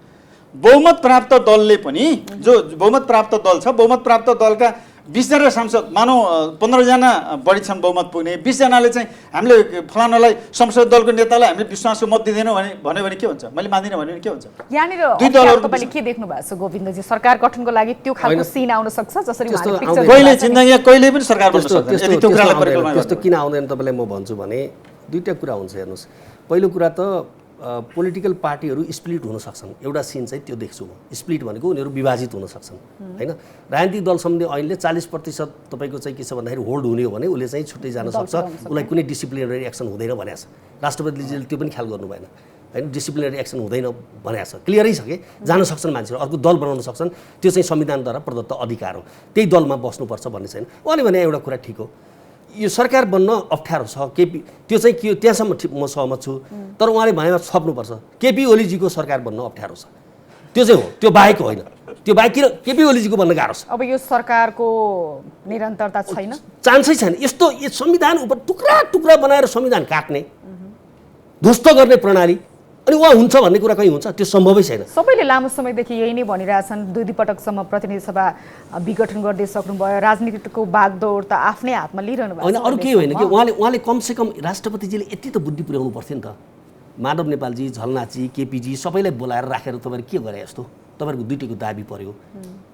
बहुमत प्राप्त दलले पनि जो बहुमत प्राप्त दल छ, बहुमत प्राप्त दलका 20 जना सांसद मानौ 15 जना बढी छन् बहुमत पुग्ने, 20 जनाले चाहिँ हामीले फलानालाई संसद दलको नेतालाई हामीले विश्वासको मत दिँदैनौँ भन्यो भने के हुन्छ? मैले मान्दिनँ भन्यो भने के हुन्छ? यहाँनिर दुई दलहरु तपाईले के देख्नु भएको छ गोविन्दजी? सरकार गठनको लागि त्यो खालको सीन आउन सक्छ जसरी उहाँले पिक्चर कहिले जिन्दगीमा कहिले पनि सरकार बन्न सक्दैन यदि त्यो कुरालाई परिकल्पना गर्छ। त्यस्तो किन आउँदैन तपाईलाई म भन्छु भने दुईटा कुरा हुन्छ हेर्नुस्। पहिलो कुरा त पोलिटिकल पार्टीहरू स्प्लिट हुन सक्छन्, एउटा सिन चाहिँ त्यो देख्छु म। स्प्लिट भनेको उनीहरू विभाजित हुन सक्छन् हैन। राजनीतिक दल सम्बन्धी ऐनले 40% तपाईको चाहिँ के छ भन्दाखेरि होल्ड हुने हो भने उसले चाहिँ छुट्टै जान सक्छ, उसलाई कुनै डिसिप्लिनरी एक्सन हुँदैन भनेको छ। राष्ट्रपतिले त्यो पनि ख्याल गर्नु भएन हैन, डिसिप्लिनरी एक्सन हुँदैन भनेको छ, क्लियरै छ कि जान सक्छन् मान्छेहरू, अर्को दल बनाउन सक्छन्, त्यो चाहिँ संविधानद्वारा प्रदत्त अधिकार हो, त्यही दलमा बस्नुपर्छ भन्ने छैन। उहाँले भने एउटा कुरा ठिक हो, यो सरकार बन्न अप्ठ्यारो छ केपी, त्यो चाहिँ के त्यहाँसम्म म सहमत छु। तर उहाँले भनेमा छप्नुपर्छ, केपी ओलीजीको सरकार बन्न अप्ठ्यारो छ, त्यो चाहिँ हो, त्यो बाहेक होइन। त्यो बाहेक किन केपी ओलीजीको बन्न गाह्रो छ? अब यो सरकारको निरन्तरता छैन, चान्सै छैन। यस्तो संविधान उप टुक्रा टुक्रा बनाएर संविधान काट्ने, ध्वस्त गर्ने प्रणाली अनि उहाँ हुन्छ भन्ने कुरा कहीँ हुन्छ? त्यो सम्भवै छैन। सबैले लामो समयदेखि यही नै भनिरहेछन्, दुई पटकसम्म प्रतिनिधि सभा विघटन गर्दै सक्नुभयो, राजनीतिको बागडोर त आफ्नै हातमा लिइरहनु भएको होइन। अरू केही होइन कि उहाँले कमसेकम राष्ट्रपतिजीले यति त बुद्धि पुर्याउनु पर्थ्यो नि त। माधव नेपालजी, झलनाची, केपीजी सबैलाई बोलाएर राखेर तपाईँहरू के गरे जस्तो तपाईँहरूको दुईटैको दाबी पर्यो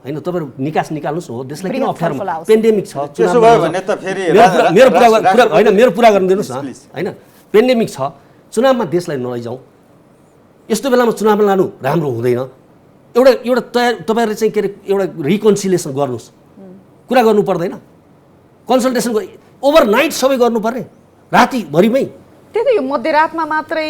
होइन। तपाईँहरू निकास निकाल्नुहोस् न, हो देशलाई किन अप्ठ्यारो? पेन्डेमिक छ, मेरो पुरा गर्न दिनुहोस् न होइन। पेन्डेमिक छ, चुनावमा देशलाई नलैजाउँ, यस्तो बेलामा चुनावमा लानु राम्रो हुँदैन। एउटा तयार तपाईँहरूले चाहिँ के अरे एउटा रिकन्सिलिएसन गर्नुहोस्, कुरा गर्नु पर्दैन, कन्सल्टेसन ओभरनाइट सबै गर्नुपर्ने, रातिभरिमै। त्यही त यो मध्यरातमा मात्रै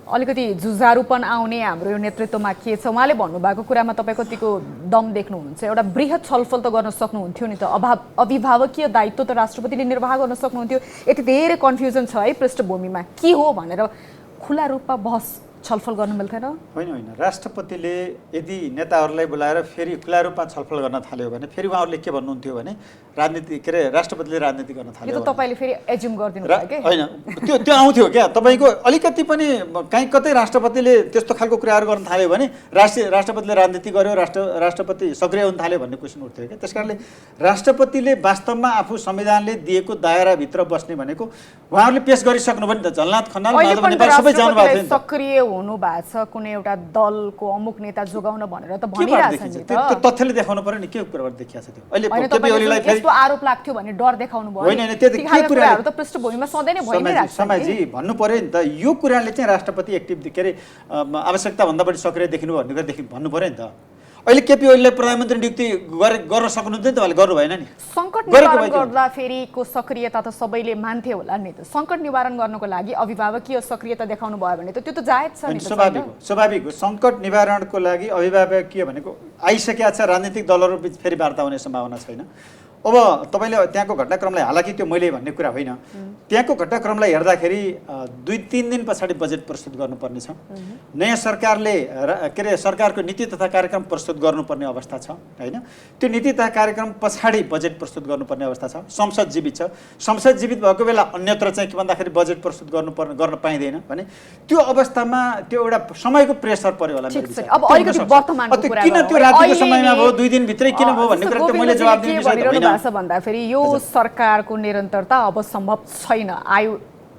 अलिकति जुझारुपन आउने हाम्रो यो नेतृत्वमा के छ? उहाँले भन्नुभएको कुरामा तपाईँ कतिको दम देख्नुहुन्छ? एउटा बृहत छलफल त गर्न सक्नुहुन्थ्यो नि त, अभिभावकीय दायित्व त राष्ट्रपतिले निर्वाह गर्न सक्नुहुन्थ्यो। यति धेरै कन्फ्युजन छ है पृष्ठभूमिमा, के हो भनेर खुला रूपमा बहस छलफल गर्न मिल्थेन? होइन होइन, राष्ट्रपतिले यदि नेताहरूलाई बोलाएर फेरि खुला रूपमा छलफल गर्न थाल्यो भने फेरि उहाँहरूले के भन्नुहुन्थ्यो भने राजनीति के अरे राष्ट्रपतिले राजनीति गर्न थाल्यो। यो त तपाईले फेरि एज्युम गरिदिनु भयो के? होइन, त्यो आउँथ्यो क्या तपाईँको अलिकति पनि कहीँ कतै राष्ट्रपतिले त्यस्तो खालको कुराहरू गर्न थाल्यो भने राष्ट्रपतिले राजनीति गर्यो, राष्ट्रपति सक्रिय हुन थाल्यो भन्ने क्वेसन उठ्थ्यो क्या। त्यसकारणले राष्ट्रपतिले वास्तवमा आफू संविधानले दिएको दायराभित्र बस्ने भनेको उहाँहरूले पेश गरिसक्नु भयो नि त। झलनाथ खनाल, माधव नेपाल सबै जानुभएको थियो नि त। सक्रिय हुनु भएको छ कुनै एउटा दलको अमुक नेता जोगाउन भनेर त भनिरहेछ नि त। त्यो तथ्यले देखाउनु पर्यो नि, के कुराबाट देखिया छ त्यो अहिले केपी ओलीलाई फेरि यस्तो आरोप लाग्थ्यो भने डर देखाउनु भयो होइन त्यो के कुराहरु त पृष्ठभूमिमा सधैँ नै भइ नै रहेछ। समाजी भन्नु पर्यो नि त, यो कुराले चाहिँ राष्ट्रपति एक्टिभ के अरे आवश्यकता भन्दा बढी सक्रिय देखिनु भन्नु पर्यो नि त। अहिले केपी ओलीलाई प्रधानमन्त्री नियुक्ति गर्न सक्नुहुन्थ्यो नि त, उहाँले गर्नु भएन नि। सङ्कट निवारण गर्दाखेरिको सक्रियता त सबैले मान्थे होला नि त। सङ्कट निवारण गर्नको लागि अभिभावकीय सक्रियता देखाउनु भयो भने त त्यो त जायज छ नि। स्वाभाविक हो। सङ्कट निवारणको लागि अभिभावकीय भनेको आइसकेका छ, राजनीतिक दलहरू बिच फेरि वार्ता हुने सम्भावना छैन। अब तपाईँले त्यहाँको घटनाक्रमलाई, हालाकि त्यो मैले भन्ने कुरा होइन, त्यहाँको घटनाक्रमलाई हेर्दाखेरि 2-3 दिन पछाडि बजेट प्रस्तुत गर्नुपर्ने छ। नयाँ सरकारले के अरे सरकारको नीति तथा कार्यक्रम प्रस्तुत गर्नुपर्ने अवस्था छ होइन। त्यो नीति तथा कार्यक्रम पछाडि बजेट प्रस्तुत गर्नुपर्ने अवस्था छ। संसद जीवित छ। संसद जीवित भएको बेला अन्यत्र चाहिँ के भन्दाखेरि बजेट प्रस्तुत गर्न पाइँदैन भने त्यो अवस्थामा त्यो एउटा समयको प्रेसर पर्यो होला मेरो विचारमा। अब अलिकति वर्तमानको कुरा किन त्यो रातिको समयमा भयो, 2 दिन भित्रै किन भयो भन्ने कुरा त मैले जवाब दिने विषय होइन। भन्दाखेरि यो सरकारको निरन्तरता अब सम्भव छैन, आयु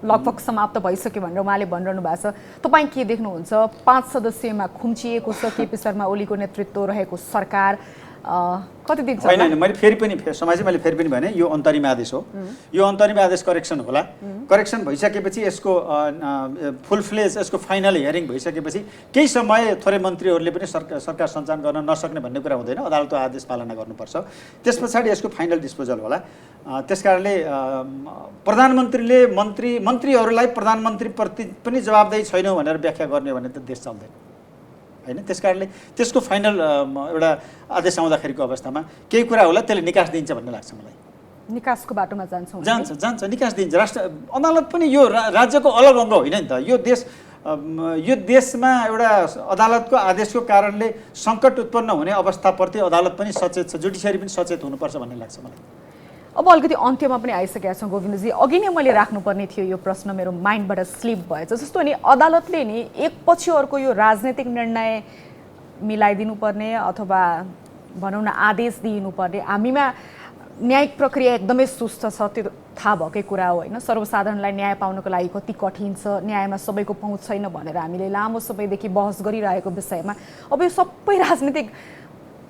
लगभग समाप्त भइसक्यो भनेर उहाँले भनिरहनु भएको छ। तपाईँ के देख्नुहुन्छ? 5 सदस्यमा खुम्चिएको छ केपी शर्मा ओलीको नेतृत्व रहेको सरकार, कति दिन छ? होइन, मैले फेरि पनि भने यो अन्तरिम आदेश हो। यो अन्तरिम आदेश करेक्सन होला। करेक्सन भइसकेपछि यसको फुल फ्लेज यसको फाइनल हियरिङ भइसकेपछि केही समय थोरै मन्त्रीहरूले पनि सरकार सञ्चालन गर्न नसक्ने भन्ने कुरा हुँदैन, अदालतको आदेश पालना गर्नुपर्छ। त्यस पछाडि यसको फाइनल डिस्पोजल होला। त्यसकारणले प्रधानमन्त्रीले मन्त्रीहरूलाई प्रधानमन्त्रीप्रति पनि जवाबदेही छैनौँ भनेर व्याख्या गर्ने भने त देश चल्दैन होइन। त्यसकारणले त्यसको फाइनल एउटा आदेश आउँदाखेरिको अवस्थामा केही कुरा होला, त्यसले निकास दिन्छ भन्ने लाग्छ मलाई। निकासको बाटोमा जान्छ निकास दिन्छ। राष्ट्र अदालत पनि यो राज्यको अलग अङ्ग होइन नि त। यो देशमा एउटा अदालतको आदेशको कारणले सङ्कट उत्पन्न हुने अवस्थाप्रति अदालत पनि सचेत छ, जुडिसियरी पनि सचेत हुनुपर्छ भन्ने लाग्छ मलाई। अब अलिकति अन्त्यमा पनि आइसकेका छौँ गोविन्दजी। अघि नै मैले राख्नुपर्ने थियो यो प्रश्न, मेरो माइन्डबाट स्लिप भएछ। जस्तो नि अदालतले नि एकपछि अर्को यो राजनैतिक निर्णय मिलाइदिनु पर्ने अथवा भनौँ न आदेश दिनुपर्ने, हामीमा न्यायिक प्रक्रिया एकदमै सुस्त छ, त्यो थाहा भएकै कुरा हो होइन। सर्वसाधारणलाई न्याय पाउनको लागि कति कठिन छ, न्यायमा सबैको पहुँच छैन भनेर हामीले लामो समयदेखि बहस गरिरहेको विषयमा अब यो सबै राजनीतिक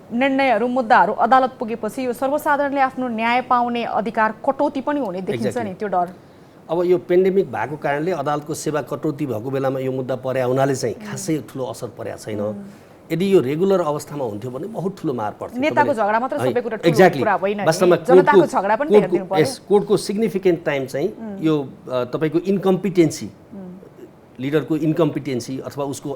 निर्णयहरू मुद्दाहरू अदालत पुगेपछि यो सर्वसाधारणले आफ्नो न्याय पाउने अधिकार कटौती पनि हुने देखिन्छ नि, त्यो डर। अब यो पेन्डेमिक भएको कारणले अदालतको सेवा कटौती भएको बेलामा यो मुद्दा पर्या हुनाले चाहिँ खासै ठुलो असर परेको छैन। यदि यो रेगुलर अवस्थामा हुन्थ्यो भने बहुत ठुलो मार पर्थ्यो। नेताको झगडा मात्र सबै कुरा एक्ज्याक्टली होइन, वास्तवमा जनताको झगडा पनि हेर्दिनु पर्यो। कोर्टको सिग्निफिकेन्ट टाइम चाहिँ यो तपाईको इन्कम्पिटेन्सी, लिडरको इन्कम्पिटेन्सी अथवा उसको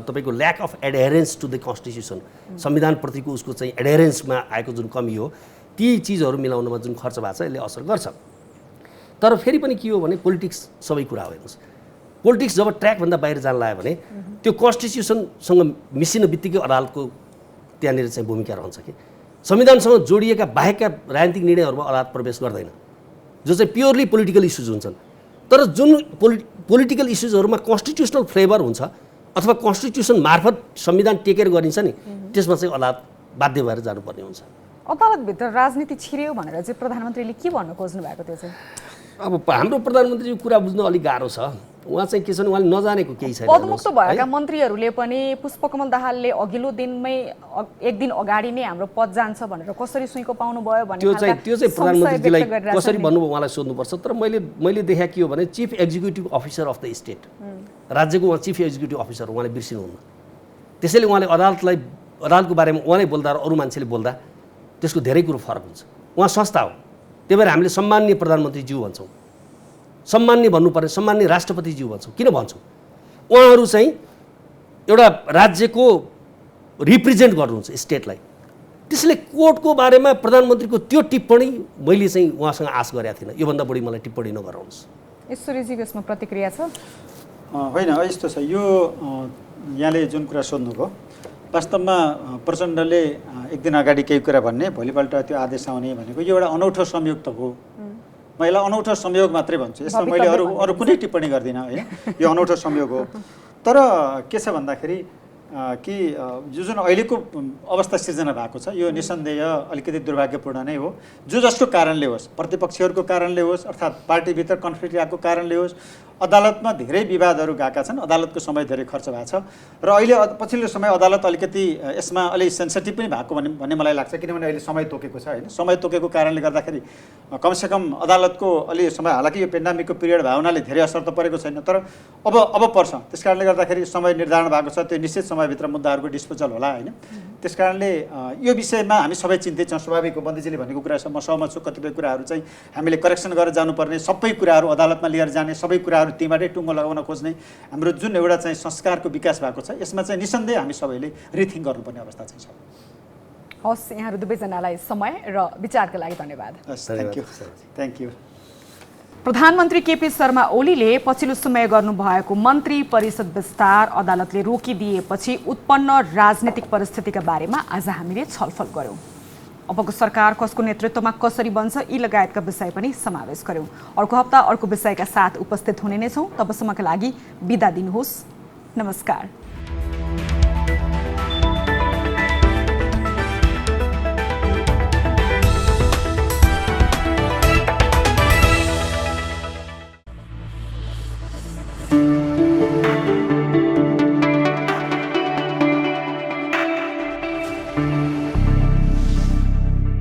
तपाईको lack of adherence to the constitution, संविधानप्रतिको उसको चाहिँ एडहेरेन्समा आएको जुन कमी हो, ती चिजहरू मिलाउनमा जुन खर्च भएको छ यसले असर गर्छ। तर फेरि पनि के हो भने पोलिटिक्स सबै कुरा हो। हेर्नुहोस्, पोलिटिक्स जब ट्र्याकभन्दा बाहिर जान लाग्यो भने त्यो कन्स्टिट्युसनसँग मिसिने बित्तिकै अदालतको त्यहाँनिर चाहिँ भूमिका रहन्छ कि संविधानसँग जोडिएका बाहेकका राजनीतिक निर्णयहरूमा अदालत प्रवेश गर्दैन, जो चाहिँ प्योरली पोलिटिकल इस्युज हुन्छन्। तर जुन पोलिटिकल इस्युजहरूमा कन्स्टिट्युसनल फ्लेभर हुन्छ अथवा कन्स्टिट्युसन मार्फत संविधान टेकेर गरिन्छ नि, त्यसमा चाहिँ अदालत बाध्य भएर जानुपर्ने हुन्छ। अदालतभित्र राजनीति छिर्यो भनेर चाहिँ प्रधानमन्त्रीले के भन्न खोज्नु भएको थियो चाहिँ? अब हाम्रो प्रधानमन्त्रीको कुरा बुझ्न अलिक गाह्रो छ। उहाँ चाहिँ के छ भने उहाँले नजानेको केही छैन। पदमुक्त भएका मन्त्रीहरूले पनि पुष्पकमल दाहालले अघिल्लो दिनमै एक दिन अगाडि नै हाम्रो पद जान्छ भनेर कसरी सुइँको पाउनु भयो भने त्यो चाहिँ प्रधानमन्त्रीजीलाई कसरी भन्नुभयो उहाँलाई सोध्नुपर्छ। तर मैले देखे के हो भने chief executive officer of the state, राज्यको उहाँ चिफ एक्जिक्युटिभ अफिसर, उहाँले बिर्सिनुहुन्न। त्यसैले उहाँले अदालतको बारेमा उहाँले बोल्दा र अरू मान्छेले बोल्दा त्यसको धेरै कुरो फरक हुन्छ। उहाँ संस्था हो, त्यही भएर हामीले सम्माननीय प्रधानमन्त्रीज्यू भन्छौँ, सम्मान्य भन्नुपर्ने सम्मान्य राष्ट्रपतिज्यू भन्छौँ। किन भन्छौँ? उहाँहरू चाहिँ एउटा राज्यको रिप्रेजेन्ट गर्नुहुन्छ स्टेटलाई। त्यसले कोर्टको बारेमा प्रधानमन्त्रीको त्यो टिप्पणी मैले चाहिँ उहाँसँग आश गरेको थिइनँ। योभन्दा बढी मलाई टिप्पणी नगराउनुहोस्। ईश्वरीजीको यसमा प्रतिक्रिया छ? होइन, यस्तो छ, यो यहाँले जुन कुरा सोध्नुभयो वास्तवमा प्रचण्डले एक दिन अगाडि केही कुरा भन्ने, भोलिपल्ट त्यो आदेश आउने भनेको यो एउटा अनौठो संयोग त हो। म यसलाई अनौठो संयोग मात्रै भन्छु, यसमा मैले अरू कुनै टिप्पणी गर्दिनँ होइन। यो अनौठो संयोग हो। तर के छ भन्दाखेरि कि जुन अहिलेको अवस्था सिर्जना भएको छ यो निसन्देह अलिकति दुर्भाग्यपूर्ण नै हो। जो जसको कारणले होस्, प्रतिपक्षीहरूको कारणले होस् अर्थात् पार्टीभित्र कन्फ्लिक्ट आएको कारणले होस्, अदालतमा धेरै विवादहरू गएका छन्, अदालतको समय धेरै खर्च भएको छ र अहिले पछिल्लो समय अदालत अलिकति यसमा अलि सेन्सिटिभ पनि भएको भन्ने मलाई लाग्छ, किनभने अहिले समय तोकेको छ होइन। समय तोकेको कारणले गर्दाखेरि कमसेकम अदालतको अलि समय, हालाकि यो पेन्डेमिकको पिरियड भएको हुनाले धेरै असर त परेको छैन, तर अब पर्छ। त्यस कारणले गर्दाखेरि समय निर्धारण भएको छ, त्यो निश्चित समयभित्र मुद्दाहरूको डिस्पोजल होला होइन। त्यस कारणले यो विषयमा हामी सबै चिन्तित छौँ। स्वाभाविक हो, बन्दीजीले भनेको कुरा म सहमत छु। कतिपय कुराहरू चाहिँ हामीले करेक्सन गरेर जानुपर्ने, सबै कुराहरू अदालतमा लिएर जाने, सबै कुराहरू त्यहीँबाटै टुङ्गो लगाउन खोज्ने हाम्रो जुन एउटा चाहिँ संस्कारको विकास भएको छ, यसमा चाहिँ निसन्देह हामी सबैले रिथिङ गर्नुपर्ने अवस्था चाहिँ छ। हस्, यहाँहरू दुवैजनालाई समय र विचारका लागि धन्यवाद। Thank you. प्रधानमन्त्री केपी शर्मा ओलीले पछिल्लो समय गर्नुभएको मन्त्री परिषद विस्तार अदालतले रोकिदिएपछि उत्पन्न राजनीतिक परिस्थितिका बारेमा आज हामीले छलफल गर्यौं। अबको सरकार कसको नेतृत्वमा कसरी बन्छ यी लगायतका विषय पनि समावेश गर्यौं। अर्को हप्ता अर्को विषयका साथ उपस्थित हुने नै छौं। तबसम्मका लागि बिदा दिनुहोस्। नमस्कार।